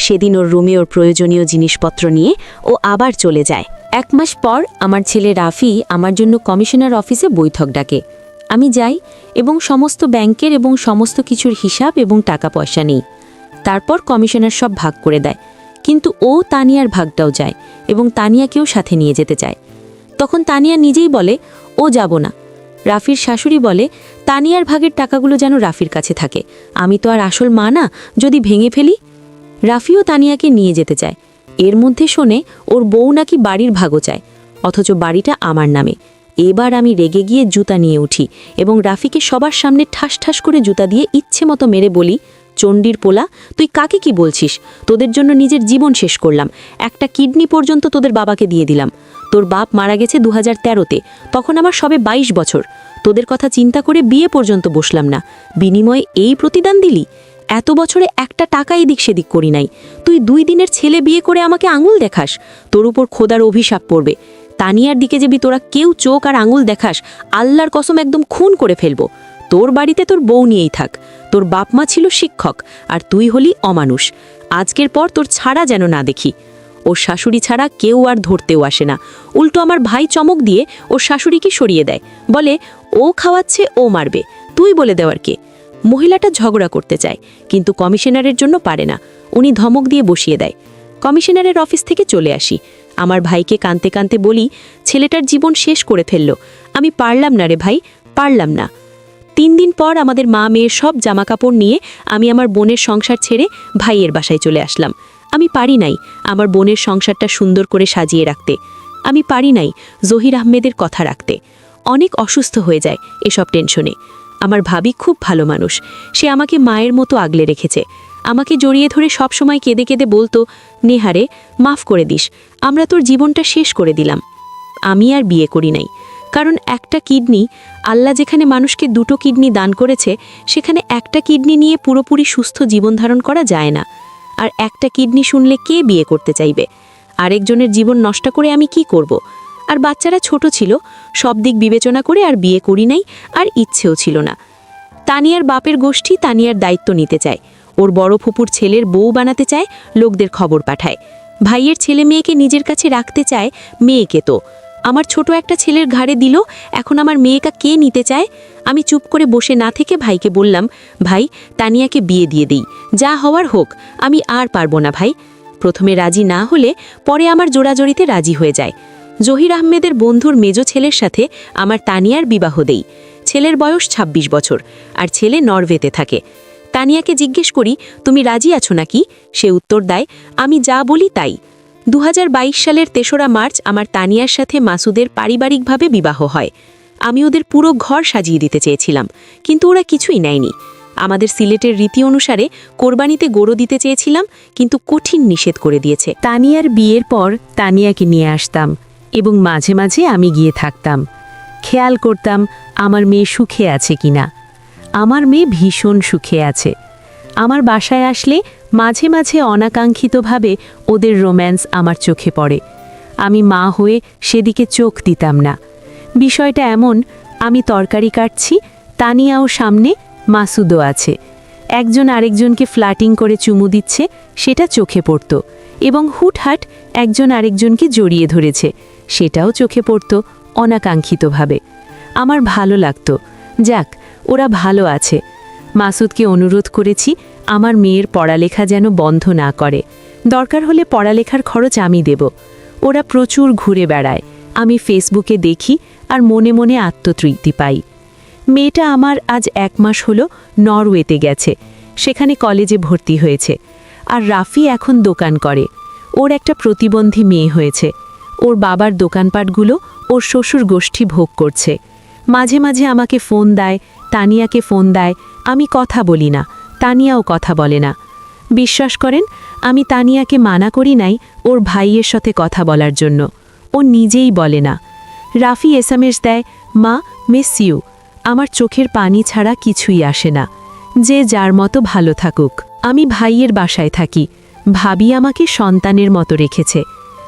Speaker 1: সেদিন ওর রুমে ওর প্রয়োজনীয় জিনিসপত্র নিয়ে ও আবার চলে যায়।
Speaker 3: 1 মাস পর আমার ছেলে রাফি আমার জন্য কমিশনার অফিসে বৈঠক ডাকে। আমি যাই এবং সমস্ত ব্যাংকের এবং সমস্ত কিছুর হিসাব এবং টাকা পয়সা নিই। তারপর কমিশনার সব ভাগ করে দেয়, কিন্তু ও তানিয়ার ভাগটাও যায় এবং তানিয়াকেও সাথে নিয়ে যেতে চায়। তখন তানিয়া নিজেই বলে ও যাব না। রাফির শাশুড়ি বলে, তানিয়ার ভাগের টাকাগুলো যেন রাফির কাছে থাকে, আমি তো আর আসল মা না, যদি ভেঙে ফেলি। রাফিও তানিয়াকে নিয়ে যেতে চায়। এর মধ্যে শোনে ওর বউ নাকি বাড়ির ভাগও চায়, অথচ বাড়িটা আমার নামে। এবার আমি রেগে গিয়ে জুতা নিয়ে উঠি এবং রাফিকে সবার সামনে ঠাস ঠাস করে জুতা দিয়ে ইচ্ছে মতো মেরে বলি, চণ্ডীর পোলা, তুই কাকে কি বলছিস? তোদের জন্য নিজের জীবন শেষ করলাম, একটা কিডনি পর্যন্ত তোদের বাবাকে দিয়ে দিলাম। তোর বাপ মারা গেছে 2013-তে, তখন আমার সবে 22 বছর। তোদের কথা চিন্তা করে বিয়ে পর্যন্ত বসলাম না, বিনিময়ে এই প্রতিদান দিলি? এত বছরে একটা টাকা এদিক সেদিক করি নাই, তুই 2 দিনের ছেলে বিয়ে করে আমাকে আঙুল দেখাস? তোর উপর খোদার অভিশাপ পড়বে। তানিয়ার দিকে যদি তোরা কেউ চোখ আর আঙুল দেখাস, আল্লাহর কসম একদম খুন করে ফেলবো। তোর বাড়িতে তোর বউ নিয়েই থাক। তোর বাপ মা ছিল শিক্ষক, আর তুই হলি অমানুষ। আজকের পর তোর ছাড়া যেন না দেখি। ওর শাশুড়ি ছাড়া কেউ আর ধরতেও আসে না। উল্টো আমার ভাই চমক দিয়ে ওর শাশুড়িকে সরিয়ে দেয়, বলে ও খাওয়াচ্ছে, ও মারবে, তুই বলে দেওয়ার কে? মহিলাটা ঝগড়া করতে চায়, কিন্তু কমিশনারের জন্য পারে না। উনি ধমক দিয়ে বসিয়ে দেয়। কমিশনারের অফিস থেকে চলে আসি। আমার ভাইকে কাঁদতে কাঁদতে বলি, ছেলেটার জীবন শেষ করে ফেললো। আমি পারলাম না রে ভাই, পারলাম না। 3 দিন পর আমাদের মা মেয়ের সব জামাকাপড় নিয়ে আমি আমার বোনের সংসার ছেড়ে ভাইয়ের বাসায় চলে আসলাম। আমি পারি নাই আমার বোনের সংসারটা সুন্দর করে সাজিয়ে রাখতে। আমি পারি নাই জহির আহমেদের কথা রাখতে। অনেক অসুস্থ হয়ে যায় এসব টেনশনে। আমার ভাবি খুব ভালো মানুষ, সে আমাকে মায়ের মতো আগলে রেখেছে। আমাকে জড়িয়ে ধরে সব সময় কেঁদে কেঁদে বলতো, নেহারে, মাফ করে দিস, আমরা তোর জীবনটা শেষ করে দিলাম। আমি আর বিয়ে করি নাই, কারণ একটা কিডনি, আল্লাহ যেখানে মানুষকে 2টো কিডনি দান করেছে, সেখানে একটা কিডনি নিয়ে পুরোপুরি সুস্থ জীবন ধারণ করা যায় না। আর একটা কিডনি শুনলে কে বিয়ে করতে চাইবে? আরেকজনের জীবন নষ্ট করে আমি কি করব? আর বাচ্চারা ছোট ছিল, সব দিক বিবেচনা করে আর বিয়ে করি নাই, আর ইচ্ছেও ছিল না। তানিয়ার বাপের গোষ্ঠী তানিয়ার দায়িত্ব নিতে চায়, ওর বড় ফুপুর ছেলের বউ বানাতে চায়, লোকদের খবর পাঠায়। ভাইয়ের ছেলে মেয়েকে নিজের কাছে রাখতে চায়, মেয়েকে তো আমার ছোট একটা ছেলের ঘাড়ে দিল, এখন আমার মেয়েকা কে নিতে চায়? আমি চুপ করে বসে না থেকে ভাইকে বললাম, ভাই, তানিয়াকে বিয়ে দিয়ে দিই, যা হওয়ার হোক, আমি আর পারবো না ভাই। প্রথমে রাজি না হলে পরে আমার জোড়াজড়িতে রাজি হয়ে যায়। জহির আহমেদের বন্ধুর মেজো ছেলের সাথে আমার তানিয়ার বিবাহ দেই। ছেলের বয়স 26 বছর, আর ছেলে নরওয়েতে থাকে। তানিয়াকে জিজ্ঞেস করি, তুমি রাজি আছো নাকি? সে উত্তর দেয়, আমি যা বলি তাই। 2022 সালের 3রা মার্চ আমার তানিয়ার সাথে মাসুদের পারিবারিকভাবে বিবাহ হয়। আমি ওদের পুরো ঘর সাজিয়ে দিতে চেয়েছিলাম, কিন্তু ওরা কিছুই নেয়নি। আমাদের সিলেটের রীতি অনুসারে কোরবানিতে গরু দিতে চেয়েছিলাম, কিন্তু কঠিন নিষেধ করে দিয়েছে।
Speaker 4: তানিয়ার বিয়ের পর তানিয়াকে নিয়ে আসতাম এবং মাঝে মাঝে আমি গিয়ে থাকতাম। খেয়াল করতাম আমার মেয়ে সুখে আছে কিনা। আমার মেয়ে ভীষণ সুখে আছে। আমার বাসায় আসলে মাঝে মাঝে অনাকাঙ্ক্ষিতভাবে ওদের রোম্যান্স আমার চোখে পড়ে। আমি মা হয়ে সেদিকে চোখ দিতাম না। বিষয়টা এমন, আমি তরকারি কাটছি, তানিয়াও সামনে, মাসুদও আছে। একজন আরেকজনকে ফ্ল্যাটিং করে চুমু দিচ্ছে, সেটা চোখে পড়ত, এবং হুটহাট একজন আরেকজনকে জড়িয়ে ধরেছে, সেটাও চোখে পড়ত অনাকাঙ্ক্ষিতভাবে। আমার ভালো লাগতো, যাক, ওরা ভালো আছে। মাসুদকে অনুরোধ করেছি আমার মেয়ের পড়ালেখা যেন বন্ধ না করে, দরকার হলে পড়ালেখার খরচ আমি দেব। ওরা প্রচুর ঘুরে বেড়ায়, আমি ফেসবুকে দেখি আর মনে মনে আত্মতৃপ্তি পাই। মেয়েটা আমার আজ 1 মাস হলো নরওয়েতে গেছে, সেখানে কলেজে ভর্তি হয়েছে। আর রাফি এখন দোকান করে। ওর একটা প্রতিবন্ধী মেয়ে হয়েছে। ওর বাবার দোকানপাটগুলো ওর শ্বশুর গোষ্ঠী ভোগ করছে। মাঝে মাঝে আমাকে ফোন দেয়, তানিয়াকে ফোন দেয়। আমি কথা বলি না, তানিয়াও কথা বলে না। বিশ্বাস করেন, আমি তানিয়াকে মানা করি নাই ওর ভাইয়ের সাথে কথা বলার জন্য, ও নিজেই বলে না। রাফি SMS দেয়, মা, মিস ইউ। আমার চোখের পানি ছাড়া কিছুই আসে না। যে যার মতো ভালো থাকুক। আমি ভাইয়ের বাসায় থাকি। ভাবি আমাকে সন্তানের মতো রেখেছে।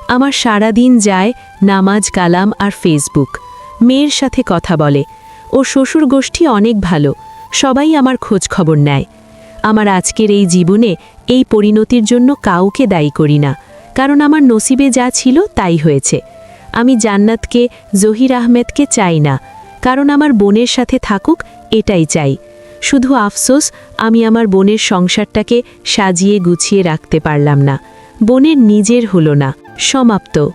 Speaker 4: আমার সারা দিন যায় নামাজ কালাম আর ফেসবুক। মেয়ের সাথে কথা বলে। ও শ্বশুর গোষ্ঠী অনেক ভালো, সবাই আমার খোঁজ খবর নেয়। আমার আজকের এই জীবনে এই পরিণতির জন্য কাউকে দায়ী করি না, কারণ আমার নসিবে যা ছিল তাই হয়েছে। আমি জান্নাতকে, জহির আহমেদকে চাই না, কারণ আমার বোনের সাথে থাকুক এটাই চাই। শুধু আফসোস আমি আমার বোনের সংসারটাকে সাজিয়ে গুছিয়ে রাখতে পারলাম না। বোনের নিজের হলো না। সমাপ্ত।